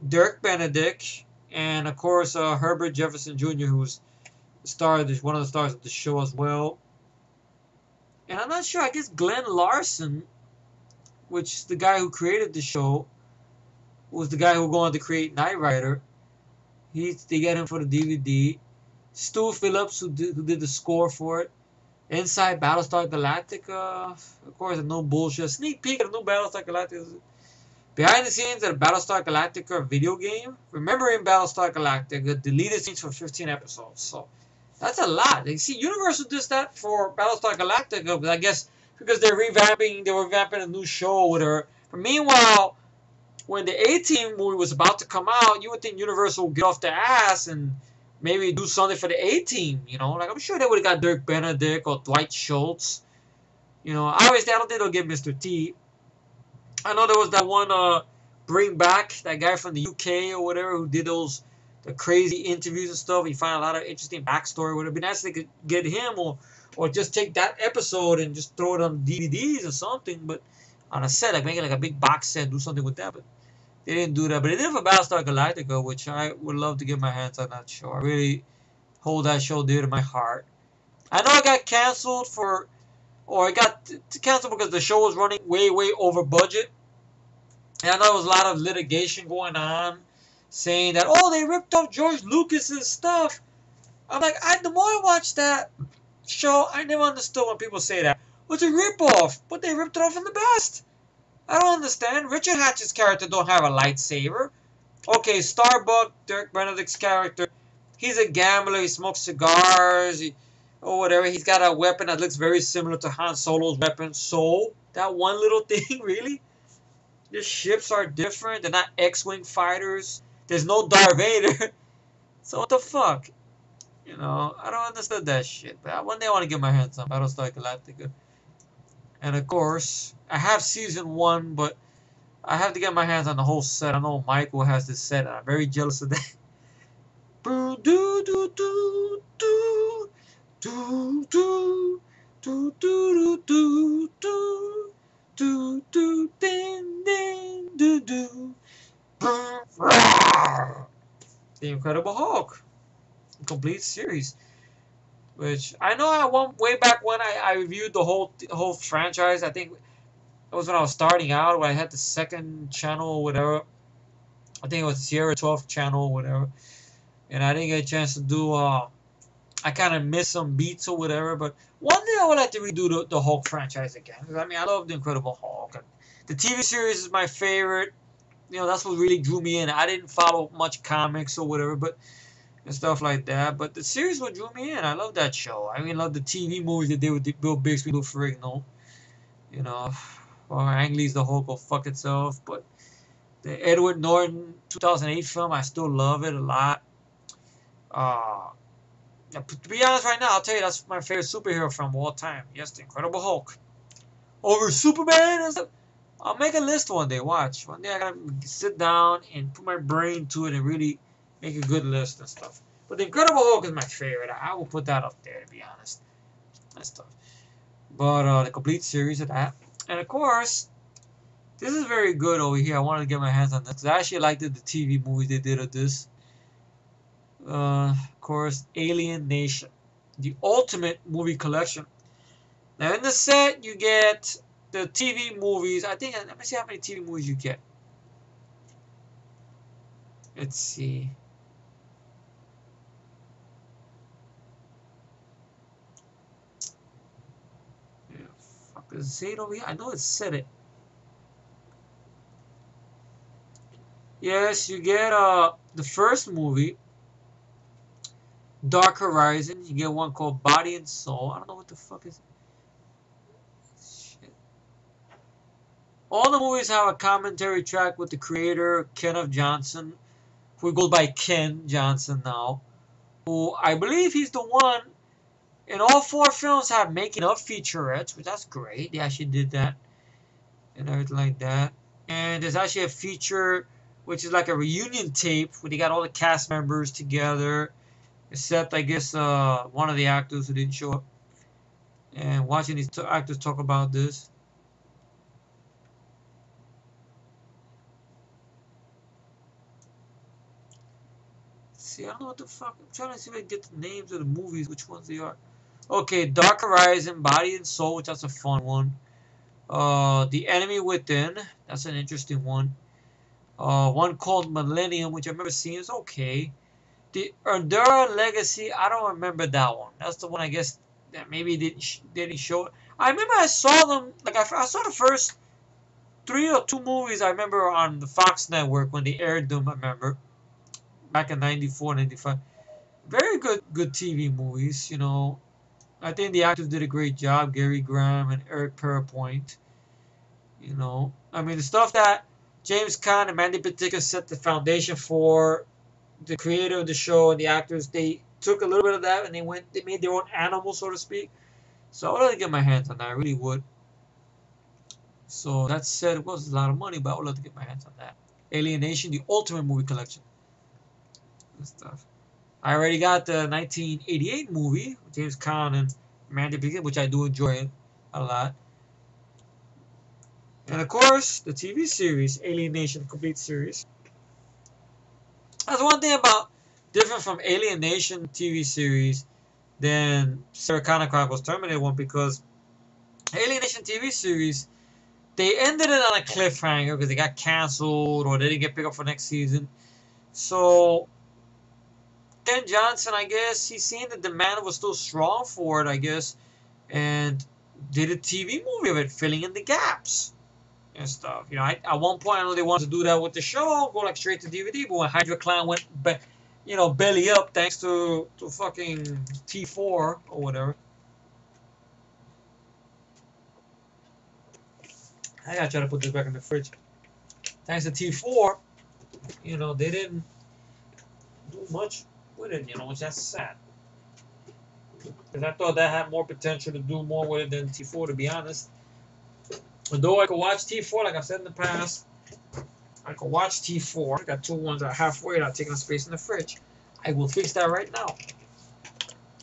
Dirk Benedict, and of course Herbert Jefferson Jr., who was one of the stars of the show as well. And I'm not sure. I guess Glenn Larson, which is the guy who created the show, was the guy who went on to create Knight Rider. They got him for the DVD. Stu Phillips, who did the score for it. Inside Battlestar Galactica, of course, no bullshit. Sneak peek at a new Battlestar Galactica. Behind the scenes of Battlestar Galactica video game. Remembering Battlestar Galactica, deleted scenes for 15 episodes. So that's a lot. You see, Universal does that for Battlestar Galactica, but I guess because they were revamping a new show with her. But meanwhile, when the A-Team movie was about to come out, you would think Universal would get off their ass and maybe do something for the A-Team, you know? Like, I'm sure they would have got Dirk Benedict or Dwight Schultz. You know, obviously, I don't think they'll get Mr. T. I know there was that one, Bring Back, that guy from the UK or whatever, who did the crazy interviews and stuff. He found a lot of interesting backstory. Would have been nice if they could get him or just take that episode and just throw it on DVDs or something. But on a set, like make it like a big box set, do something with that. But they didn't do that. But they did it for Battlestar Galactica, which I would love to get my hands on that show. I really hold that show dear to my heart. I know it got canceled it got canceled because the show was running way, way over budget. And I know there was a lot of litigation going on saying that, oh, they ripped off George Lucas's stuff. I'm like, the more I watch that show, I never understood when people say that. It's a ripoff, but they ripped it off from the best. I don't understand. Richard Hatch's character don't have a lightsaber. Okay, Starbuck, Dirk Benedict's character, he's a gambler. He smokes cigars or whatever. He's got a weapon that looks very similar to Han Solo's weapon. So, that one little thing, really? The ships are different. They're not X-Wing fighters. There's no Darth Vader. So what the fuck? You know, I don't understand that shit. But one day I want to get my hands on Battlestar Galactica. And of course, I have season 1, but I have to get my hands on the whole set. I know Michael has this set, and I'm very jealous of that. Do do do do do do do do do do do do do din din do do. The Incredible Hulk, complete series, which I know I went way back when I reviewed the whole franchise. I think it was when I was starting out, when I had the second channel or whatever. I think it was Sierra 12th channel or whatever, and I didn't get a chance to do. I kind of missed some beats or whatever, but one day I would like to redo the Hulk franchise again. I mean, I love the Incredible Hulk. And the TV series is my favorite. You know, that's what really drew me in. I didn't follow much comics or whatever, but and stuff like that. But the series what drew me in. I love that show. I mean, love the TV movies they did with Bill Bixby, Lou Ferrigno. You know, or Ang Lee's The Hulk will fuck itself. But the Edward Norton 2008 film, I still love it a lot. To be honest right now, I'll tell you that's my favorite superhero from all time. Yes, the Incredible Hulk. Over Superman and stuff. I'll make a list one day. Watch. One day I gotta sit down and put my brain to it and really make a good list and stuff. But the Incredible Hulk is my favorite. I will put that up there, to be honest. That stuff. But the complete series of that. And of course, this is very good over here. I wanted to get my hands on this. I actually liked the TV movies they did of this. Of course, Alien Nation. The ultimate movie collection. Now in the set, you get the TV movies. I think, let me see how many TV movies you get. Let's see. Yeah, fuck, does it say it over here? I know it said it. Yes, you get the first movie, Dark Horizon. You get one called Body and Soul. I don't know what the fuck is it. Shit. All the movies have a commentary track with the creator, Kenneth Johnson, who goes by Ken Johnson now, who I believe he's the one. And all 4 films have making of featurettes, which that's great. They actually did that and everything like that. And there's actually a feature which is like a reunion tape where they got all the cast members together, except I guess one of the actors who didn't show up. And watching these actors talk about this. see. I don't know what the fuck. I'm trying to see if I can get the names of the movies, which ones they are. Okay, Dark Horizon, Body and Soul, which that's a fun one. The Enemy Within, that's an interesting one. One called Millennium, which I've never seen. It's okay. The Endura Legacy, I don't remember that one. That's the one I guess that maybe didn't show. I remember I saw them. Like I saw the first 3 or 2 movies. I remember on the Fox network when they aired them. I remember back in '94, '95. Very good TV movies. You know, I think the actors did a great job. Gary Graham and Eric Parapoint. You know, I mean the stuff that James Caan and Mandy Patinkin set the foundation for. The creator of the show and the actors, they took a little bit of that and they made their own animal, so to speak. So I would love to get my hands on that. I really would. So that said, it was a lot of money, but I would love to get my hands on that. Alien Nation, the Ultimate Movie Collection. Good stuff. I already got the 1988 movie with James Caan and Mandy Patinkin, which I do enjoy a lot. And of course, the TV series, Alien Nation Complete Series. That's one thing about different from Alien Nation TV series than Sarah Connor Chronicles Terminator one, because Alien Nation TV series, they ended it on a cliffhanger because they got canceled or they didn't get picked up for next season. So Ken Johnson, I guess, he seen the demand was still strong for it, I guess, and did a TV movie of it, filling in the gaps and stuff. You know, at one point I know they wanted to do that with the show, go like straight to DVD, but when Hydra Clown went, belly up thanks to fucking T4 or whatever. I gotta try to put this back in the fridge. Thanks to T4, you know, they didn't do much with it, you know, which that's sad. Because I thought that had more potential to do more with it than T4, to be honest. Although I could watch T4, like I've said in the past, I could watch T4. I got 2 ones that are halfway that taking up space in the fridge. I will fix that right now.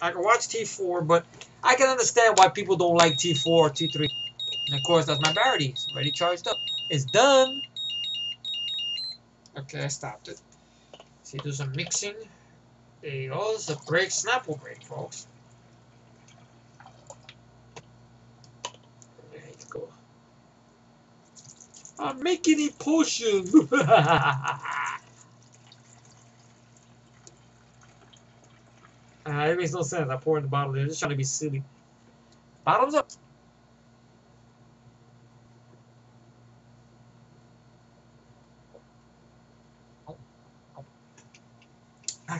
I can watch T4, but I can understand why people don't like T4 or T3. And of course, that's my battery. It's already charged up. It's done. Okay, I stopped it. See, do some mixing. There you go. This is a break, Snapple break, folks. There you go. I'm making a potion. It makes no sense. I pour in the bottle there. Just trying to be silly. Bottoms up.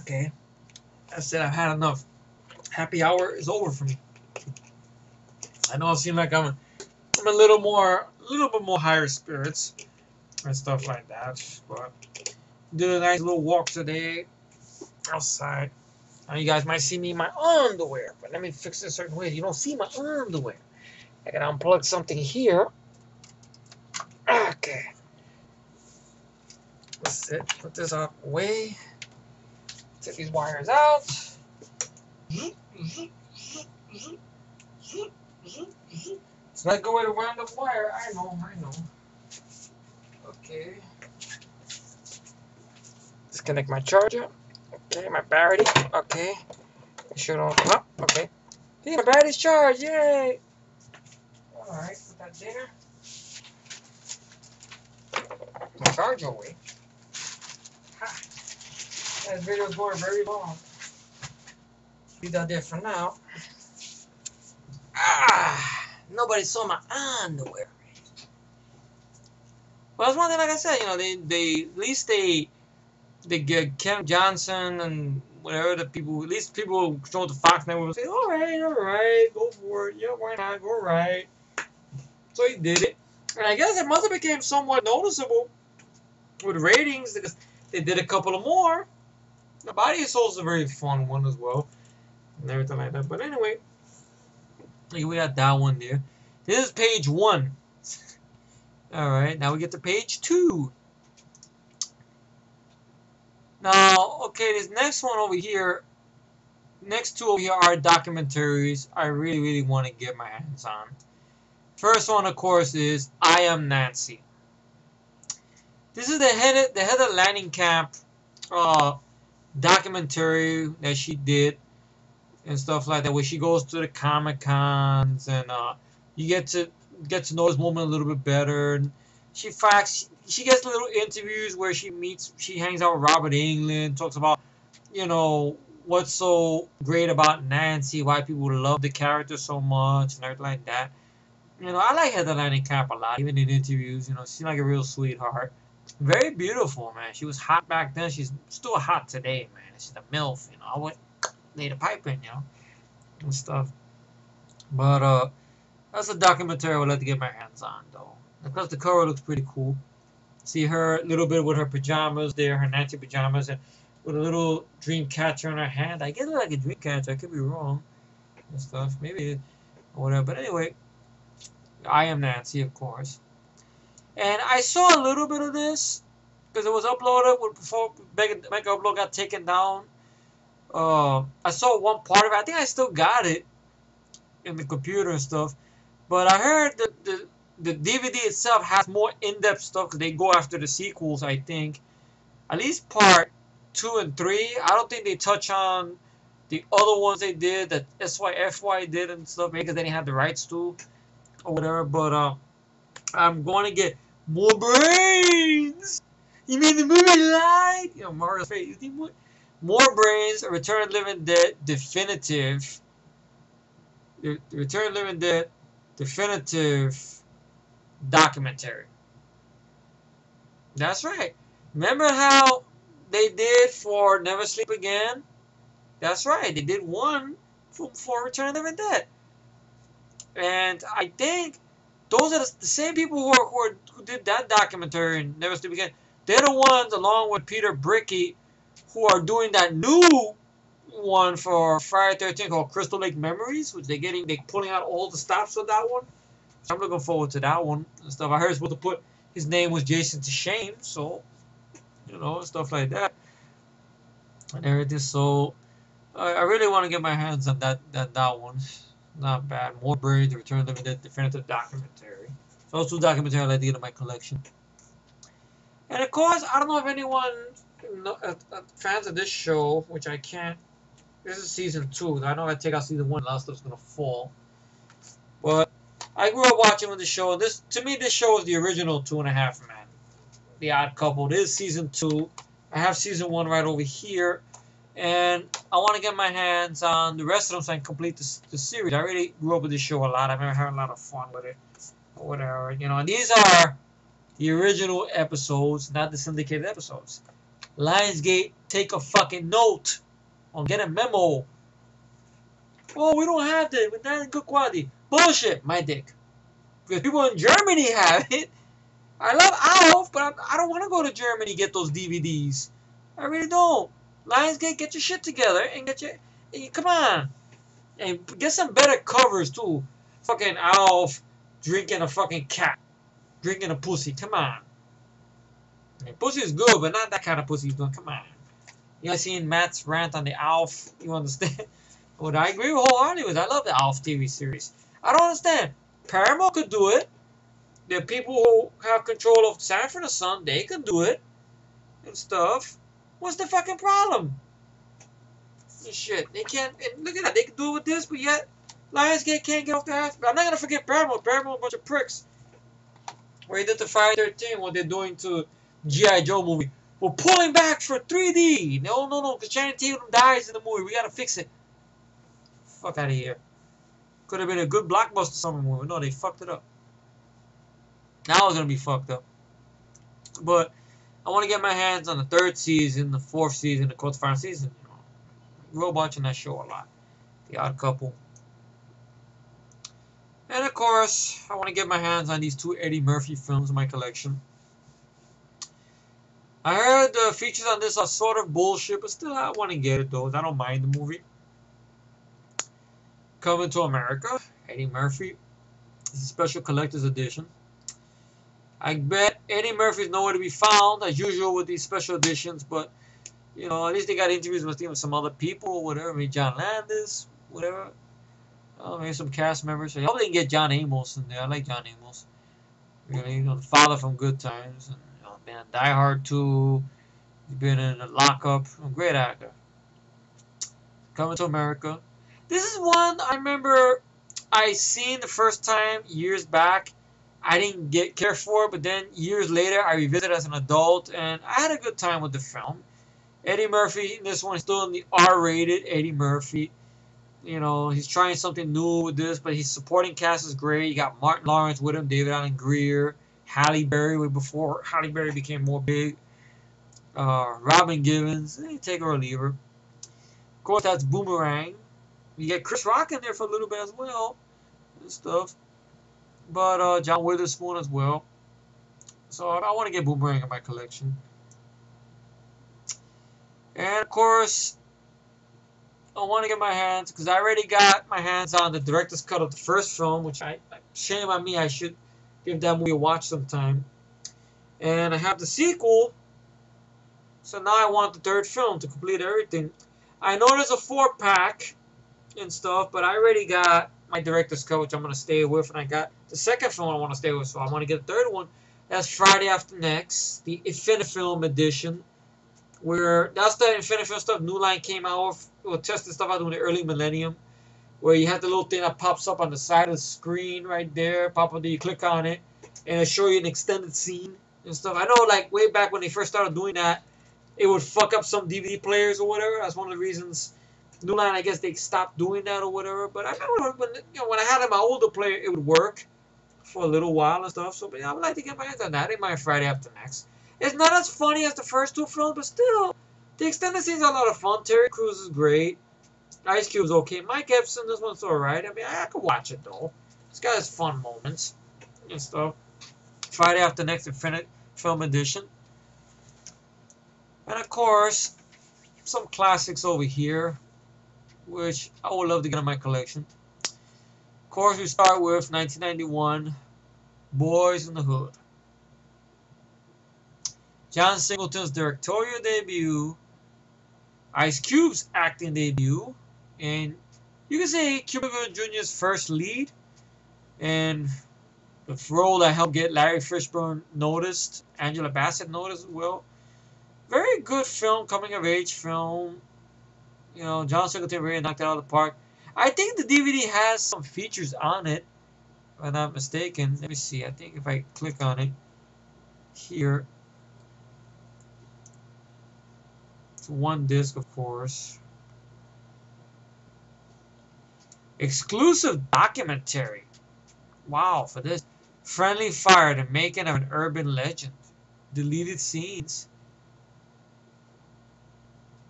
Okay. I said I've had enough. Happy hour is over for me. I know it seems like I'm a little bit more higher spirits and stuff like that. But did a nice little walk today outside. Now you guys might see me in my underwear, but let me fix it a certain way. You don't see my underwear. I can unplug something here. Okay. That's it. Put this out of the way. Take these wires out. It's not a good way to wind up wire. I know. Okay. Disconnect my charger. Okay, my battery. Okay. Make sure it don't come up. Okay. Hey, my battery's charged. Yay! Alright, put that there. My charger away. Ha. That video's going very long. Leave that there for now. Nobody saw my underwear. Well, that's one thing. Like I said, you know, they at least they get Ken Johnson and whatever the people. At least people who control the Fox network will say, all right, go for it. Yeah, why not? Go right. So he did it, and I guess it must have became somewhat noticeable with ratings because they did a couple of more. The Body and Soul is a very fun one as well, and everything like that. But anyway, we got that one there. This is page 1. Alright, now we get to page 2. Now, okay, this next one over here, next 2 over here are documentaries I really want to get my hands on. First one, of course, is I Am Nancy. This is the Heather Landing Camp documentary that she did and stuff like that, where she goes to the Comic Cons and you get to know this woman a little bit better. And she gets little interviews where she hangs out with Robert Englund, talks about what's so great about Nancy, why people love the character so much and everything like that. I like Heather Langenkamp a lot, even in interviews. She's like a real sweetheart. Very beautiful, man. She was hot back then. She's still hot today, man. She's a MILF, I would lay the pipe in, and stuff. But that's a documentary I would like to get my hands on, though. Because the cover looks pretty cool. See her a little bit with her pajamas there, her Nancy pajamas, and with a little dream catcher in her hand. I guess it's like a dream catcher. I could be wrong and stuff. Maybe or whatever. But anyway, I Am Nancy, of course. And I saw a little bit of this because it was uploaded before Mega Upload got taken down. I saw one part of it. I think I still got it in the computer and stuff. But I heard that the DVD itself has more in-depth stuff because they go after the sequels, I think. At least part 2 and 3. I don't think they touch on the other ones they did, that SYFY did and stuff, because they didn't have the rights to or whatever. But I'm going to get more brains. You made the movie light. Mario's face. More brains. Return of the Living Dead definitive. The Return of the Living Dead definitive documentary. That's right. Remember how they did for Never Sleep Again? That's right. They did one for Return of the Living Dead. And I think those are the same people who did that documentary and Never Sleep Again. They're the ones, along with Peter Brickey, who are doing that new one for Friday 13 called Crystal Lake Memories, which they're pulling out all the stops of that one. So I'm looking forward to that one and stuff. I heard it's supposed to put his name was Jason to shame, so stuff like that and everything. So I really want to get my hands on that one. Not bad. More Brains, The Return of the Living Dead definitive documentary. So those two documentaries I'd like to get in my collection. And of course, I don't know if anyone fans of this show, which I can't. This is season 2. I know if I take out season 1, a lot of stuff's gonna fall. But I grew up watching the show. To me, this show is the original 2.5 Men. The Odd Couple. This is season 2. I have season 1 right over here. And I want to get my hands on the rest of them so I can complete the series. I really grew up with this show a lot. I've been having a lot of fun with it. Or whatever. And these are the original episodes, not the syndicated episodes. Lionsgate, take a fucking note. Or get a memo. Oh, we don't have that. We're not in good quality. Bullshit, my dick. Because people in Germany have it. I love Alf, but I don't want to go to Germany to get those DVDs. I really don't. Lionsgate, get your shit together and come on. And get some better covers, too. Fucking Alf drinking a fucking cat. Drinking a pussy. Come on. Pussy is good, but not that kind of pussy. Come on. You guys seen Matt's rant on the Alf? You understand? What I agree with wholeheartedly with. I love the Alf TV series. I don't understand. Paramount could do it. The people who have control of Sanford and Son, they can do it. And stuff. What's the fucking problem? Shit. They can't. Look at that. They can do it with this, but yet Lionsgate can't get off their ass. But I'm not going to forget Paramount. Paramount, a bunch of pricks. Where they did the Friday 13, what they're doing to G.I. Joe movie. We're pulling back for 3D. No, because Channing Tatum dies in the movie. We got to fix it. Fuck out of here. Could have been a good blockbuster summer movie. No, they fucked it up. Now it's going to be fucked up. But I want to get my hands on the 3rd season, the 4th season, the quarterfinal season. I grew up watching that show a lot. The Odd Couple. And of course, I want to get my hands on these 2 Eddie Murphy films in my collection. I heard the features on this are sort of bullshit, but still I want to get it though. I don't mind the movie. Coming to America, Eddie Murphy. It's a special collector's edition. I bet Eddie Murphy's nowhere to be found, as usual with these special editions, but at least they got interviews with him with some other people or whatever. Maybe John Landis, whatever. Maybe some cast members. I hope they can get John Amos in there. I like John Amos. Really, the father from Good Times. And, Die Hard 2. He's been in a lockup. A great actor. Coming to America. This is one I remember I seen the first time years back. I didn't care for it, but then years later I revisited as an adult, and I had a good time with the film. Eddie Murphy in this one is still in the R-rated Eddie Murphy. You know, he's trying something new with this, but his supporting cast is great. You got Martin Lawrence with him, David Allen Greer, Halle Berry before Halle Berry became more big. Robin Givens, take her or leave her. Of course, that's Boomerang. You get Chris Rock in there for a little bit as well and stuff. But John Witherspoon as well. So I want to get Boomerang in my collection. And of course, I want to get my hands, because I already got my hands on the director's cut of the first film, which shame on me, I should give that movie a watch sometime. And I have the sequel, so now I want the third film to complete everything. I know there's a 4-pack and stuff, but I already got my director's cut, which I'm going to stay with, and I got the second film I want to stay with, so I want to get the third one. That's Friday After Next, the Infinifilm edition, where that's the Infinifilm stuff New Line came out with. Well, testing stuff out in the early millennium, where you have the little thing that pops up on the side of the screen right there, pop up there, you click on it, and it'll show you an extended scene and stuff. I know, like, way back when they first started doing that, it would fuck up some DVD players or whatever. That's one of the reasons New Line, I guess, they stopped doing that or whatever. But I remember when I had it, my older player, it would work for a little while and stuff. So, but yeah, I would like to get my hands on that. I didn't mind Friday After Next. It's not as funny as the first two films, but still, the extended scenes are a lot of fun. Terry Crews is great. Ice Cube's okay. Mike Epson, this one's alright. I mean, I could watch it though. This guy has fun moments and stuff. Friday After Next Infinite Film Edition. And of course, some classics over here, which I would love to get in my collection. Of course, we start with 1991, Boys in the Hood. John Singleton's directorial debut, Ice Cube's acting debut, and you can say Cuba Gooding Jr.'s first lead, and the role that helped get Larry Fishburne noticed, Angela Bassett noticed as well. Very good film, coming of age film. You know, John Singleton really knocked it out of the park. I think the DVD has some features on it, if I'm not mistaken. Let me see. I think if I click on it here, it's one disc, of course. Exclusive documentary. Wow, for this. Friendly Fire, the making of an urban legend. Deleted scenes.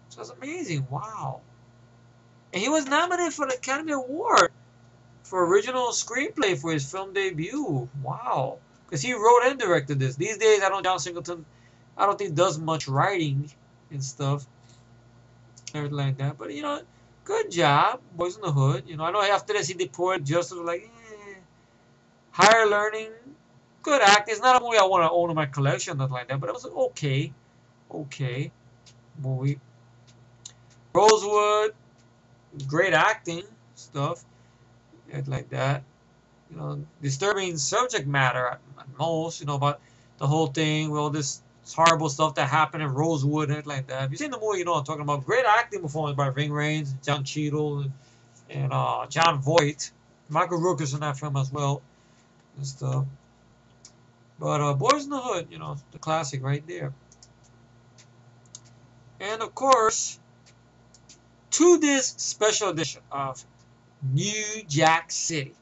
So that's amazing. Wow. And he was nominated for the Academy Award for original screenplay for his film debut. Wow. Because he wrote and directed this. These days, John Singleton, I don't think does much writing and stuff. Everything like that. But, you know, good job. Boys in the Hood. You know, I know after this he did Poetic Justice. Like, Higher Learning. Good acting. It's not a movie I want to own in my collection, nothing like that. But it was okay. Okay movie. Rosewood. Great acting stuff. Like that. You know, disturbing subject matter at most. You know, about the whole thing. Well, this horrible stuff that happened in Rosewood and like that. If you've seen the movie, you know what I'm talking about. Great acting performance by Ving Rhames, John Cheadle, and John Voight. Michael Rook is in that film as well and stuff. But Boys in the Hood, you know, the classic right there. And of course, to this special edition of New Jack City.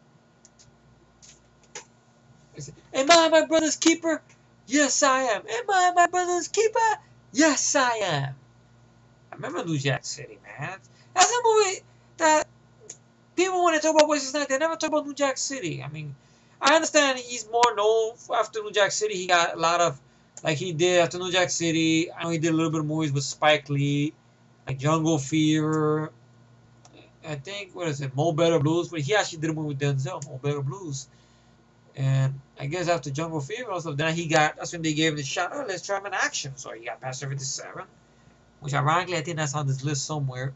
Am I my brother's keeper? Yes, I am. Am I my brother's keeper? Yes, I am. I remember New Jack City, man. That's a movie that people, when they talk about Wasted Night, they never talk about New Jack City. I mean, I understand he's more known after New Jack City. He got a lot of, like he did after New Jack City. I know he did a little bit of movies with Spike Lee, like Jungle Fever. I think, what is it, Mo Better Blues? But he actually did a movie with Denzel, Mo Better Blues. And I guess after Jungle Fever also, then that's when they gave him the shot. Oh, let's try him in action. So he got past 57, which ironically I think that's on this list somewhere.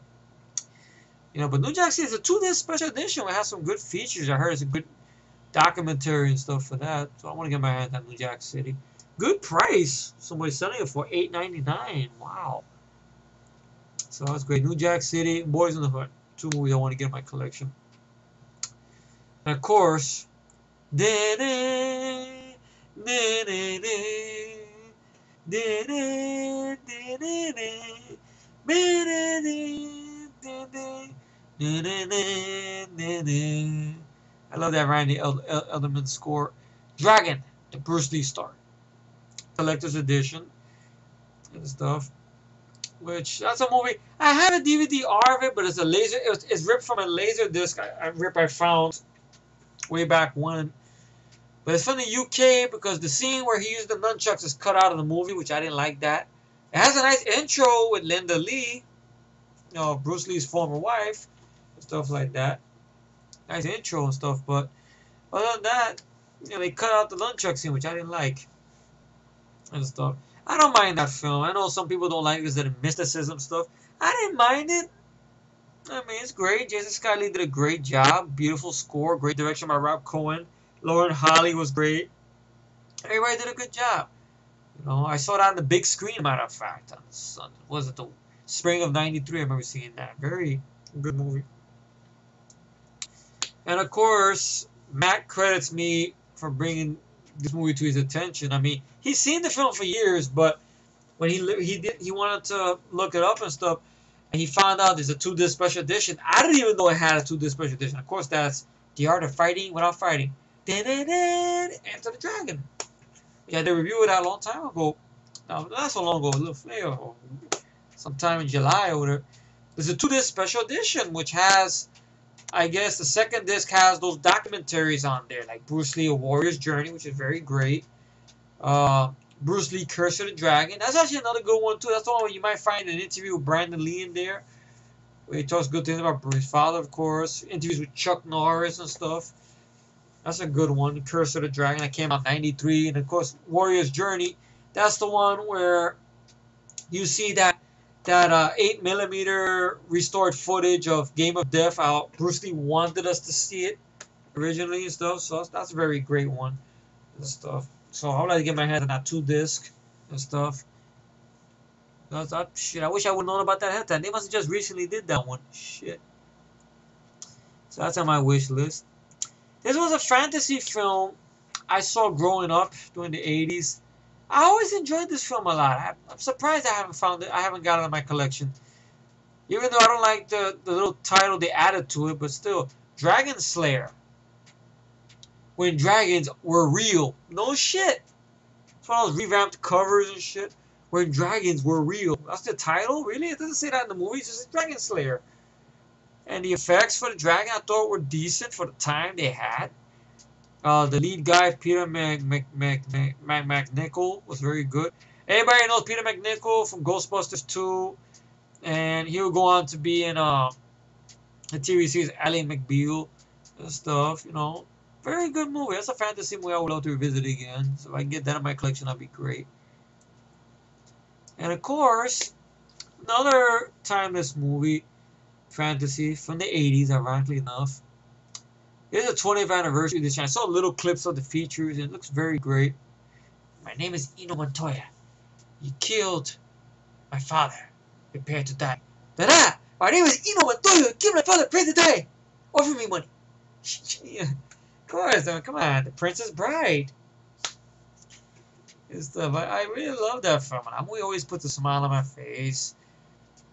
You know, but New Jack City is a 2-disc special edition. It has some good features. I heard it's a good documentary and stuff for that. So I want to get my hands on New Jack City. Good price. Somebody's selling it for $8.99. Wow. So that's great. New Jack City, Boys in the Hood. 2 movies I want to get in my collection. And of course, I love that Randy Elderman score. Dragon, the Bruce Lee star. Collector's edition and stuff. Which, that's a movie. I have a DVD-R of it, but it's a laser. It's ripped from a laser disc I found way back when. But it's from the UK because the scene where he used the nunchucks is cut out of the movie, which I didn't like that. It has a nice intro with Linda Lee, Bruce Lee's former wife, and stuff like that. Nice intro and stuff, but other than that, they cut out the nunchuck scene, which I didn't like, and stuff. I don't mind that film. I know some people don't like it because of the mysticism stuff. I didn't mind it. I mean, it's great. Jason Scott Lee did a great job. Beautiful score. Great direction by Rob Cohen. Lauren Holly was great. Everybody did a good job. I saw that on the big screen, matter of fact. Was it the spring of '93? I remember seeing that. Very good movie. And of course, Matt credits me for bringing this movie to his attention. I mean, he's seen the film for years, but when he wanted to look it up and stuff, and he found out there's a 2-disc special edition. I didn't even know it had a 2-disc special edition. Of course, that's The Art of Fighting Without Fighting. Enter the Dragon. Yeah, I did a review of that a long time ago. Now, not so long ago, a little flair, sometime in July or whatever. There's a 2-disc special edition, which has, I guess, the second disc has those documentaries on there, like Bruce Lee, A Warrior's Journey, which is very great. Bruce Lee, Curse of the Dragon. That's actually another good one, too. That's the one where you might find an interview with Brandon Lee in there, where he talks good things about Bruce's father, of course. Interviews with Chuck Norris and stuff. That's a good one. Curse of the Dragon. That came out in '93. And, of course, Warrior's Journey. That's the one where you see that 8mm restored footage of Game of Death, how Bruce Lee wanted us to see it originally and stuff. So that's a very great one and stuff. So I would like to get my hands on that 2-disc and stuff. Shit, I wish I would have known about that ahead of time. They must have just recently did that one. Shit. So that's on my wish list. This was a fantasy film I saw growing up during the 80s. I always enjoyed this film a lot. I'm surprised I haven't found it. I haven't got it in my collection. Even though I don't like the little title they added to it, but still. Dragon Slayer. When dragons were real. No shit. It's one of those revamped covers and shit. When dragons were real. That's the title? Really? It doesn't say that in the movie. It just says Dragon Slayer. And the effects for the dragon I thought were decent for the time they had. The lead guy, Peter McNichol, was very good. Everybody knows Peter McNichol from Ghostbusters 2. And he will go on to be in the TV series Ally McBeal and stuff, Very good movie. That's a fantasy movie I would love to revisit again. So if I can get that in my collection, that'd be great. And of course, another timeless movie, fantasy, from the 80s, ironically enough. It's a 20th anniversary edition. I saw little clips of the features, and it looks very great. My name is Ino Montoya. You killed my father. Prepare to die. Da-da! My name is Ino Montoya. You killed my father. Prepare to die. Offer me money. Yeah. Of course, come on. The Princess Bride. And stuff. I really love that film. That movie always puts a smile on my face.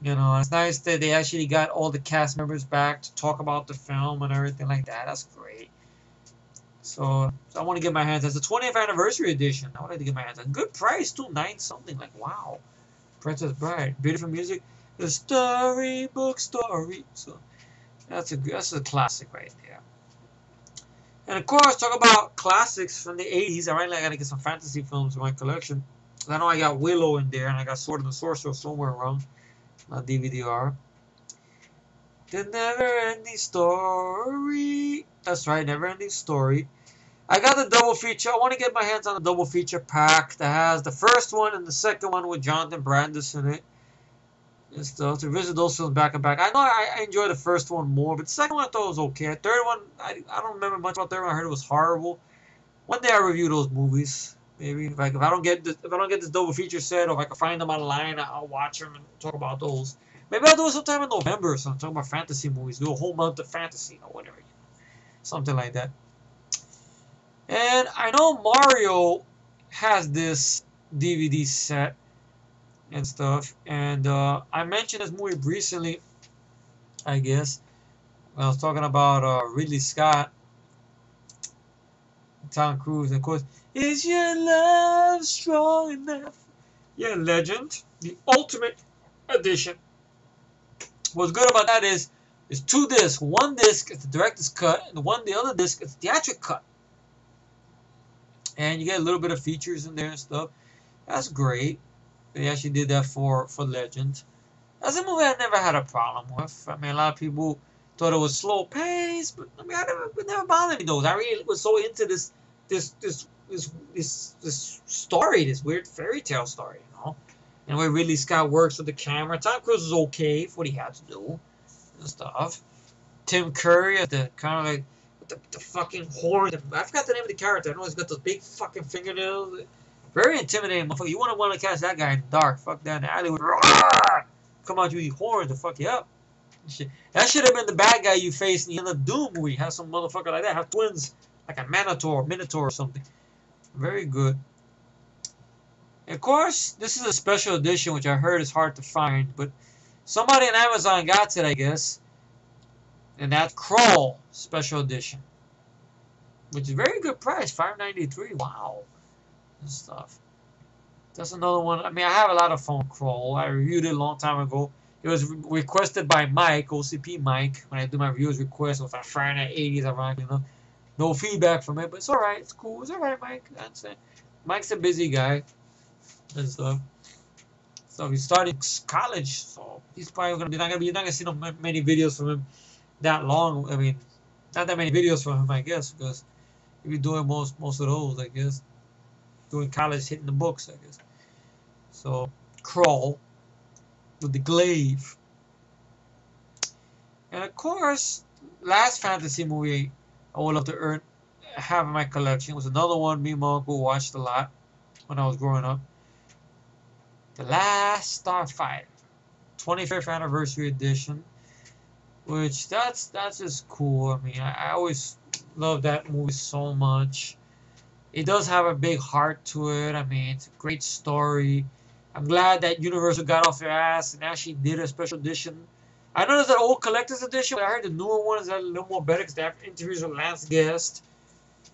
It's nice that they actually got all the cast members back to talk about the film and everything like that. That's great. So I want to get my hands on. It's the 20th anniversary edition. I wanted to get my hands on. Good price, too. 9 something. Like, wow. Princess Bride. Beautiful music. The storybook story. So that's a classic right there. And of course, talk about classics from the 80s. I got to get some fantasy films in my collection. I know I got Willow in there, and I got Sword and the Sorcerer somewhere around my DVD-R. The Never-Ending Story. That's right, Never-Ending Story. I got the double feature. I want to get my hands on the double feature pack that has the first one and the second one with Jonathan Brandis in it. And stuff. To visit those films back and back. I know I enjoyed the first one more, but the second one I thought was okay. The third one, I don't remember much about the third one. I heard it was horrible. One day I review those movies. Maybe if I don't get this double feature set, or if I can find them online, I'll watch them and talk about those. Maybe I'll do it sometime in November or something. Talk about fantasy movies. Do a whole month of fantasy or whatever, something like that. And I know Mario has this DVD set and stuff. And I mentioned this movie recently, I guess, when I was talking about Ridley Scott, Tom Cruise, and of course, is your love strong enough? Yeah, Legend, the Ultimate Edition. What's good about that is two discs. One disc is the director's cut, and the other disc is the theatrical cut. And you get a little bit of features in there and stuff. That's great. They actually did that for Legend. That's a movie I never had a problem with. I mean, a lot of people thought it was slow paced, but I mean, it never bothered me though. I really was so into this story, this weird fairy tale story, you know. And where Ridley Scott works with the camera. Tom Cruise was okay for what he had to do and stuff. Tim Curry at the kind of like with the fucking horns. I forgot the name of the character. I know he's got those big fucking fingernails. Very intimidating motherfucker. You wouldn't want to catch that guy in the dark. Fuck that in the alleyway. Come out with these horns to fuck you up. That should have been the bad guy you faced in the end of Doom movie. Have some motherfucker like that. Have twins like a Minotaur or something. Very good. And of course, this is a special edition, which I heard is hard to find, but somebody on Amazon got it, I guess. And that's Crawl Special Edition, which is a very good price, $5.93. Wow, and stuff. That's another one. I mean, I have a lot of phone Crawl. I reviewed it a long time ago. It was requested by Mike, OCP Mike. When I do my reviews request with a Friday night 80s, ironically enough. No feedback from it, but it's alright. It's cool. It's alright, Mike. That's it. Mike's a busy guy and stuff. So he started college, so he's probably gonna be you're not gonna see many videos from him that long. I mean, not that many videos from him, I guess, because he'll be doing most of those, I guess. Doing college, hitting the books, I guess. So, Crawl with the glaive. And of course, last fantasy movie I would love to have in my collection was another one me and my uncle watched a lot when I was growing up. The Last Starfighter, 25th anniversary edition, which that's just cool. I mean, I always love that movie so much. It does have a big heart to it. I mean, it's a great story. I'm glad that Universal got off their ass and actually did a special edition. I know there's an old collector's edition, but I heard the newer one is a little more better because they have interviews with Lance Guest.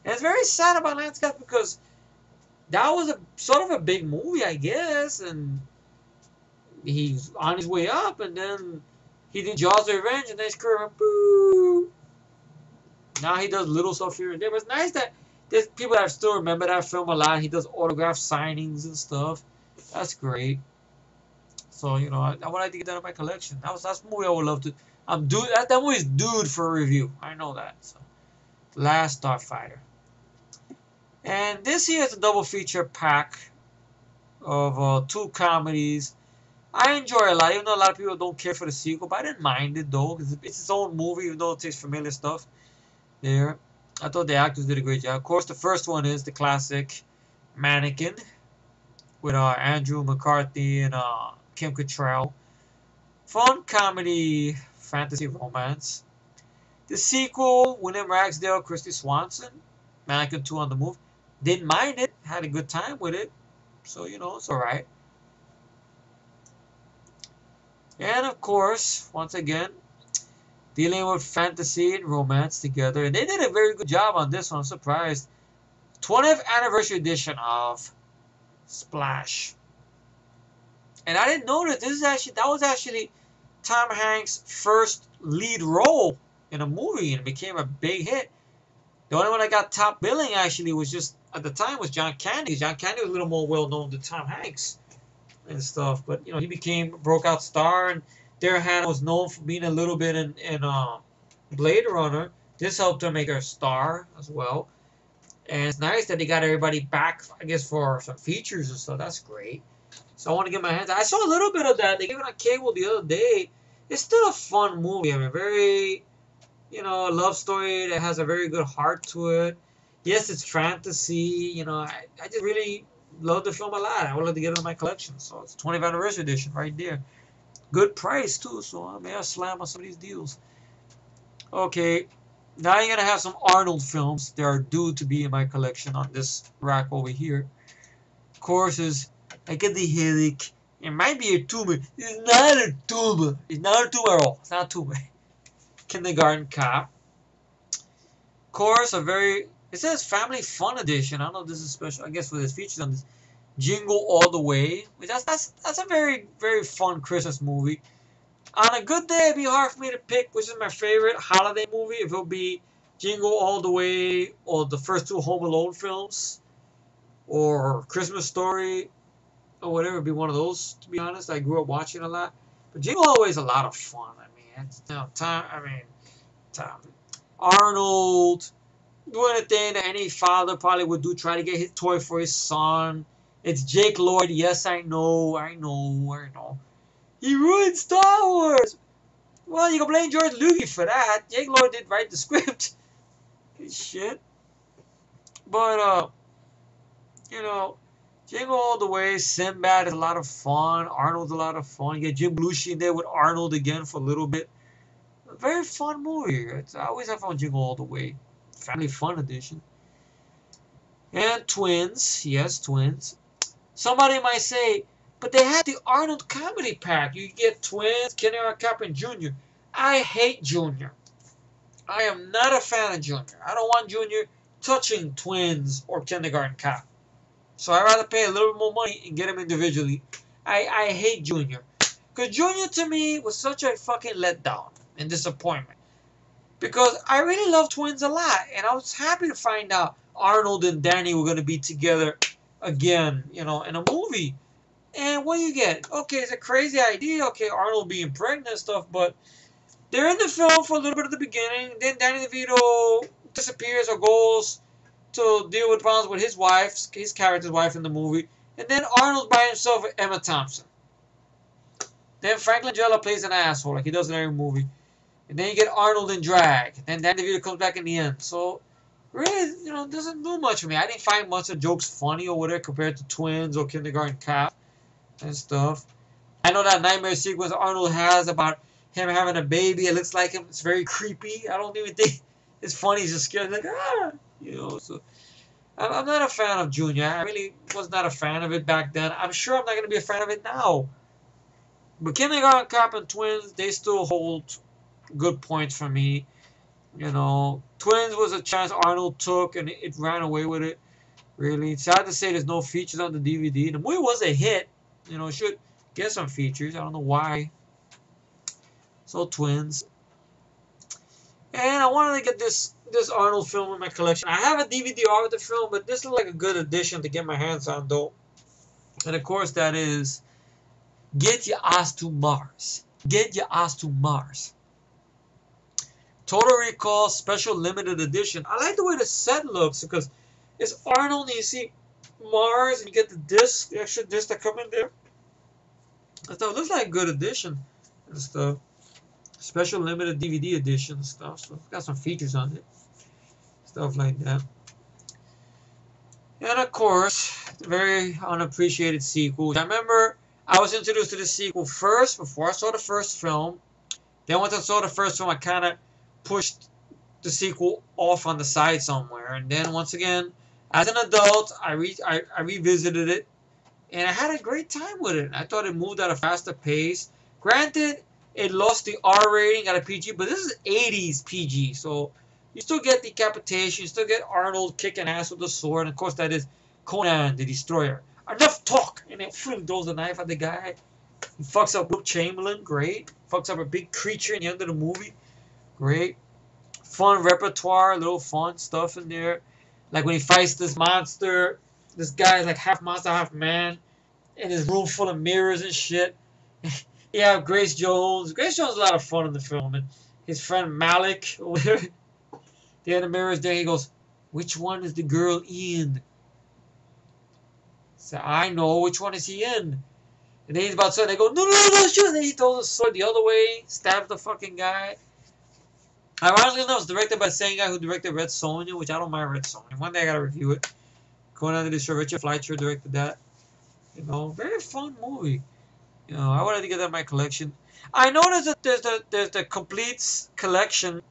And it's very sad about Lance Guest because that was a sort of a big movie, I guess, and he's on his way up, and then he did Jaws of Revenge, and then his career went boo. Now he does little stuff here and there, but it's nice that there's people that still remember that film a lot. He does autograph signings and stuff. That's great. So, you know, I would like to get that in my collection. That's a movie I would love to. That movie's dude for a review. I know that. So, Last Starfighter. And this here is a double feature pack of 2 comedies. I enjoy it a lot, even though a lot of people don't care for the sequel, but I didn't mind it though, because it's its own movie, even though it takes familiar stuff there. I thought the actors did a great job. Of course, the first one is the classic Mannequin with Andrew McCarthy and Kim Cattrall. Fun comedy, fantasy romance. The sequel, William Ragsdale, Christy Swanson, Mannequin 2 on the move. Didn't mind it, had a good time with it. So, you know, it's alright. And of course, once again, dealing with fantasy and romance together. And they did a very good job on this one, I'm surprised. 20th anniversary edition of Splash. And I didn't know that that was actually Tom Hanks' first lead role in a movie, and it became a big hit. The only one that got top billing actually was just at the time was John Candy. John Candy was a little more well known than Tom Hanks and stuff, but you know, he became a breakout star, and Darren Hannah was known for being a little bit in Blade Runner. This helped her make her a star as well. And it's nice that they got everybody back, I guess, for some features and stuff. That's great. So I want to get my hands. I saw a little bit of that. They gave it on cable the other day. It's still a fun movie. I mean, very, you know, a love story that has a very good heart to it. Yes, it's fantasy. You know, I just really love the film a lot. I would love to get it in my collection. So it's 20th anniversary edition right there. Good price too. So I may have slam on some of these deals. Okay, now you're gonna have some Arnold films. They are due to be in my collection on this rack over here. Of course, is I get the headache. It might be a tumor. It's not a tumor. It's not a tumor at all. It's not a tumor. Kindergarten Cop. Of course, a very it says family fun edition. I don't know if this is special. I guess for this features on this Jingle All the Way. Which that's a very fun Christmas movie. On a good day, it'd be hard for me to pick which is my favorite holiday movie. If it'll be Jingle All the Way or the first two Home Alone films or Christmas Story or whatever. It'd be one of those. To be honest, I grew up watching a lot. But Jingle All the Way is a lot of fun. I mean, it's, you know, time. I mean, time. Arnold doing a thing that any father probably would do, try to get his toy for his son. It's Jake Lloyd. Yes, I know, I know, I know. He ruined Star Wars. Well, you can blame George Lucas for that. Jake Lloyd did write the script. Shit. But you know, Jingle All the Way, Sinbad is a lot of fun. Arnold's a lot of fun. You get Jim Belushi in there with Arnold again for a little bit. A very fun movie. I always have fun with Jingle All the Way. Family Fun Edition. And Twins. Yes, Twins. Somebody might say, but they had the Arnold Comedy Pack. You get Twins, Kindergarten Cop, and Junior. I hate Junior. I am not a fan of Junior. I don't want Junior touching Twins or Kindergarten Cop. So I'd rather pay a little bit more money and get them individually. I hate Junior. Because Junior to me was such a fucking letdown and disappointment. Because I really love Twins a lot. And I was happy to find out Arnold and Danny were going to be together again, you know, in a movie. And what do you get? Okay, it's a crazy idea. Okay, Arnold being pregnant and stuff, but they're in the film for a little bit at the beginning. Then Danny DeVito disappears or goes to deal with problems with his wife, his character's wife in the movie. And then Arnold's by himself with Emma Thompson. Then Frank Langella plays an asshole like he does in every movie. And then you get Arnold in drag. And then Danny DeVito comes back in the end. So, really, you know, it doesn't do much for me. I didn't find much of the jokes funny or whatever compared to Twins or Kindergarten Cop and stuff. I know that nightmare sequence Arnold has about him having a baby. It looks like him. It's very creepy. I don't even think it's funny. He's just scared. Like, you know. So I'm not a fan of Junior. I really was not a fan of it back then. I'm sure I'm not going to be a fan of it now. But Kindergarten Cop and Twins, they still hold good points for me. You know, Twins was a chance Arnold took, and it ran away with it. Really, it's sad to say there's no features on the DVD. The movie was a hit. You know, it should get some features. I don't know why. So Twins. And I wanted to get this Arnold film in my collection. I have a DVD of the film, but this looks like a good addition to get my hands on, though. And of course, that is Get Your Ass to Mars. Get Your Ass to Mars. Total Recall Special Limited Edition. I like the way the set looks because it's Arnold and you see Mars and you get the disc, the extra disc that come in there. And stuff. It looks like a good edition and stuff. Special limited DVD edition and stuff. So it's got some features on it. Stuff like that. And of course, the very unappreciated sequel. I remember I was introduced to the sequel first before I saw the first film. Then once I saw the first film, I kind of pushed the sequel off on the side somewhere. And then once again, as an adult, I revisited it. And I had a great time with it. I thought it moved at a faster pace. Granted, it lost the R rating at a PG, but this is 80s PG. So you still get decapitation. You still get Arnold kicking ass with the sword. And of course, that is Conan the Destroyer. Enough talk! And then throws a knife at the guy. He fucks up Wilt Chamberlain. Great. Fucks up a big creature in the end of the movie. Great. Fun repertoire. Little fun stuff in there. Like when he fights this monster. This guy is like half monster, half man. In his room full of mirrors and shit. You have Grace Jones. Grace Jones is a lot of fun in the film. And his friend Malik. Or whatever. They had the mirrors there. He goes, which one is the girl in? So I know. Which one is he in? And then he's about to say, they go, no, shoot. And then he throws the sword the other way. Stabs the fucking guy. Ironically enough, it's directed by the same guy who directed Red Sonja, which I don't mind Red Sonja. One day I gotta review it. Conan the Destroyer, Richard Fleischer directed that. You know, very fun movie. You know, I wanted to get that in my collection. I noticed that there's the complete collection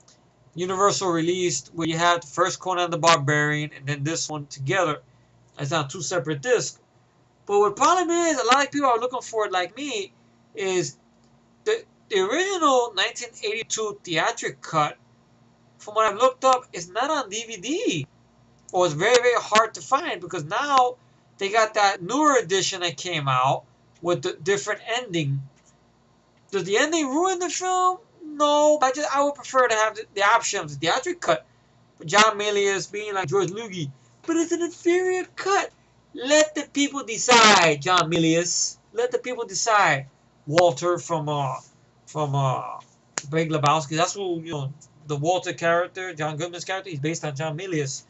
Universal released where you have the first Conan the Barbarian and then this one together. It's not two separate discs. But what the problem is, a lot of people are looking for it like me, is the original 1982 theatric cut, from what I've looked up, is not on DVD. Or it's very, very hard to find because now they got that newer edition that came out with the different ending. Does the ending ruin the film? No, but I would prefer to have the option of the theatric cut. For John Milius being like George Lucas. But it's an inferior cut. Let the people decide, John Milius. Let the people decide. Walter from Big Lebowski. That's who, you know, the Walter character, John Goodman's character, he's based on John Milius.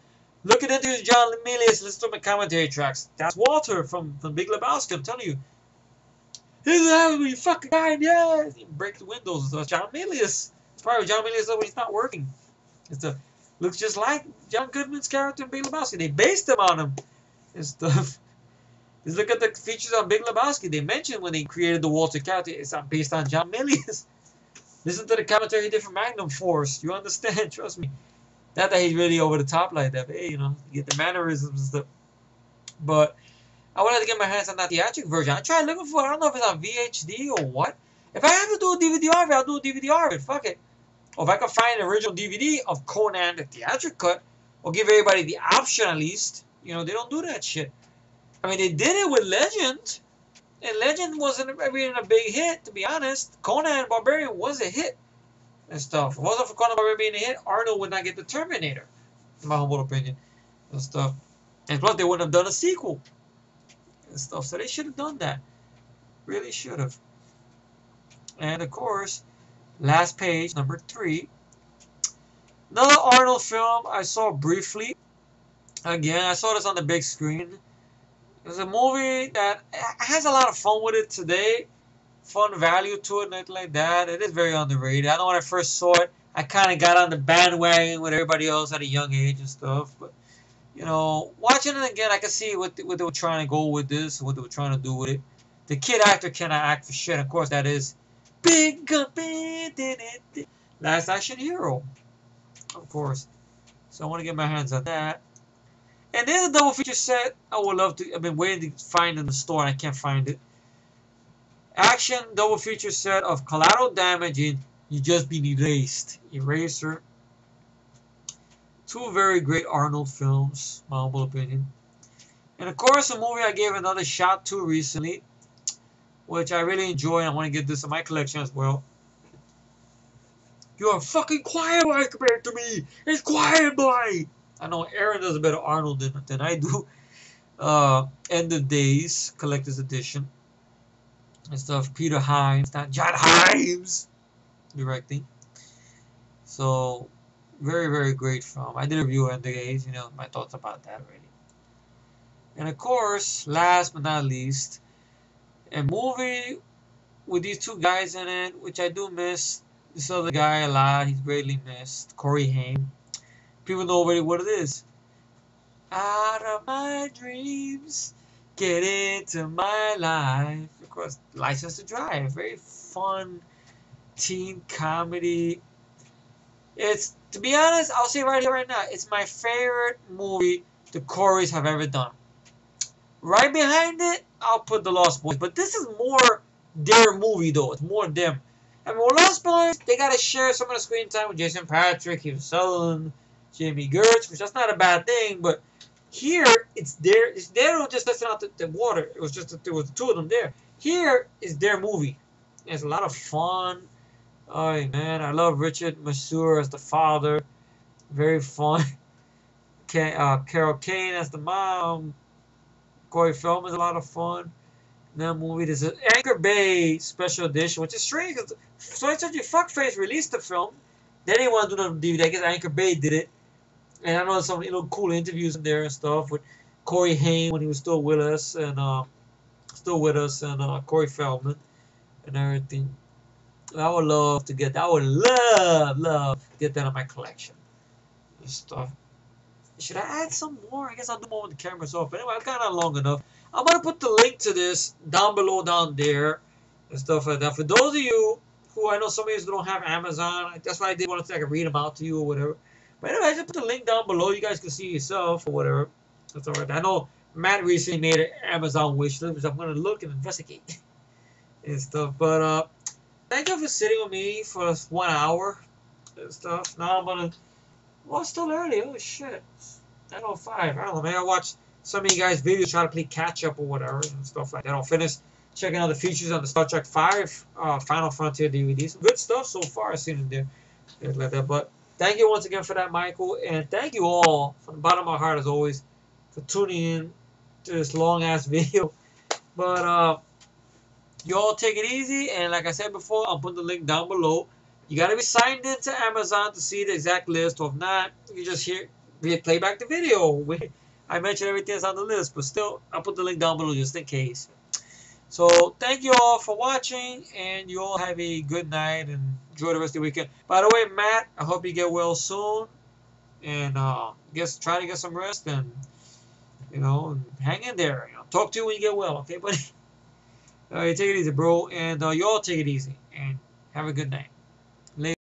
Look at interviews John Milius, listen to my commentary tracks. That's Walter from Big Lebowski, I'm telling you. Here's what happens when you fuck a guy in the ass. He breaks the windows. That's John Milius. It's probably John Milius when he's not working. Looks just like John Goodman's character in Big Lebowski. They based him on him and stuff. Just look at the features on Big Lebowski. They mentioned when they created the Walter character, it's based on John Milius. Listen to the commentary he did for Magnum Force. You understand? Trust me. Not that he's really over the top like that, but hey, you know, you get the mannerisms and stuff. But I wanted to get my hands on that theatric version. I tried looking for it. I don't know if it's on VHD or what. If I have to do a DVD of it, I'll do a DVD of it. Fuck it. Or if I can find an original DVD of Conan, the theatric cut, or give everybody the option at least. You know, they don't do that shit. I mean, they did it with Legend. And Legend wasn't really a big hit, to be honest. Conan Barbarian was a hit and stuff. If it wasn't for Conan Barbarian being a hit, Arnold would not get the Terminator, in my humble opinion, and stuff. And plus, they wouldn't have done a sequel and stuff. So they should have done that. Really should have. And of course, last page, number 3. Another Arnold film I saw briefly. Again, I saw this on the big screen. It's a movie that has a lot of fun with it today. Fun value to it, nothing like that. It is very underrated. I know when I first saw it, I kind of got on the bandwagon with everybody else at a young age and stuff. But, you know, watching it again, I can see what they were trying to go with this, what they were trying to do with it. The kid actor cannot act for shit. Of course, that is Big Last Action Hero. Of course. So I want to get my hands on that. And there's a double feature set I would love to. I've been waiting to find in the store and I can't find it. Action double feature set of Collateral Damage in You Just Been Erased. Eraser. 2 very great Arnold films, my humble opinion. And of course, a movie I gave another shot to recently, which I really enjoy, and I want to get this in my collection as well. You're a fucking quiet boy compared to me. It's Quiet Boy. I know Aaron does a better Arnold than I do. End of Days, Collector's Edition. And stuff. Peter Hyams, not John Hyams, directing. So, very, very great film. I did a review of End of Days, you know, my thoughts about that already. And of course, last but not least, a movie with these 2 guys in it, which I do miss this other guy a lot. He's greatly missed. Corey Haim. People know already what it is. Out of my dreams, get into my life. Of course, License to Drive. Very fun teen comedy. It's, to be honest, I'll say right here, right now, it's my favorite movie the Coreys have ever done. Right behind it, I'll put The Lost Boys. But this is more their movie, though. It's more them. I mean, with Lost Boys, they got to share some of the screen time with Jason Patric, Kiefer Sutherland, Jamie Gertz, which that's not a bad thing, but here it's there just testing out the water. It was just that there was the 2 of them there. Here is their movie. It's a lot of fun. Oh man, I love Richard Masur as the father. Very fun. Carol Kane as the mom. Corey Feldman is a lot of fun. In that movie, there's an Anchor Bay special edition, which is strange because Fuckface released the film. They didn't want to do it on DVD. I guess Anchor Bay did it. And I know some cool interviews in there and stuff with Corey Haim when he was still with us and Corey Feldman and everything. I would love to get that. I would love to get that in my collection and stuff. Should I add some more? I guess I'll do more when the camera's off. But anyway, I've gone on long enough. I'm gonna put the link to this down below down there and stuff like that. For those of you who I know some of you don't have Amazon, that's why I did want to I could read them out to you or whatever. But anyway, I just put the link down below. You guys can see yourself or whatever. That's alright. I know Matt recently made an Amazon wish list, which I'm gonna look and investigate and stuff. But thank you for sitting with me for 1 hour and stuff. Now I'm gonna. Well, it's still early. Oh shit. 9:05. I don't know. Maybe I watch some of you guys' videos, try to play catch up or whatever and stuff like that. I'll finish checking out the features on the Star Trek 5 Final Frontier DVD. Some good stuff so far I've seen in there. Things like that. But thank you once again for that, Michael. And thank you all from the bottom of my heart, as always, for tuning in to this long ass video. But you all take it easy. And like I said before, I'll put the link down below. You got to be signed into Amazon to see the exact list. Or if not, you just play back the video. I mentioned everything that's on the list, but still, I'll put the link down below just in case. So thank you all for watching, and you all have a good night and enjoy the rest of the weekend. By the way, Matt, I hope you get well soon, and try to get some rest and hang in there. Talk to you when you get well, okay, buddy? All right, take it easy, bro, and you all take it easy and have a good night. Later.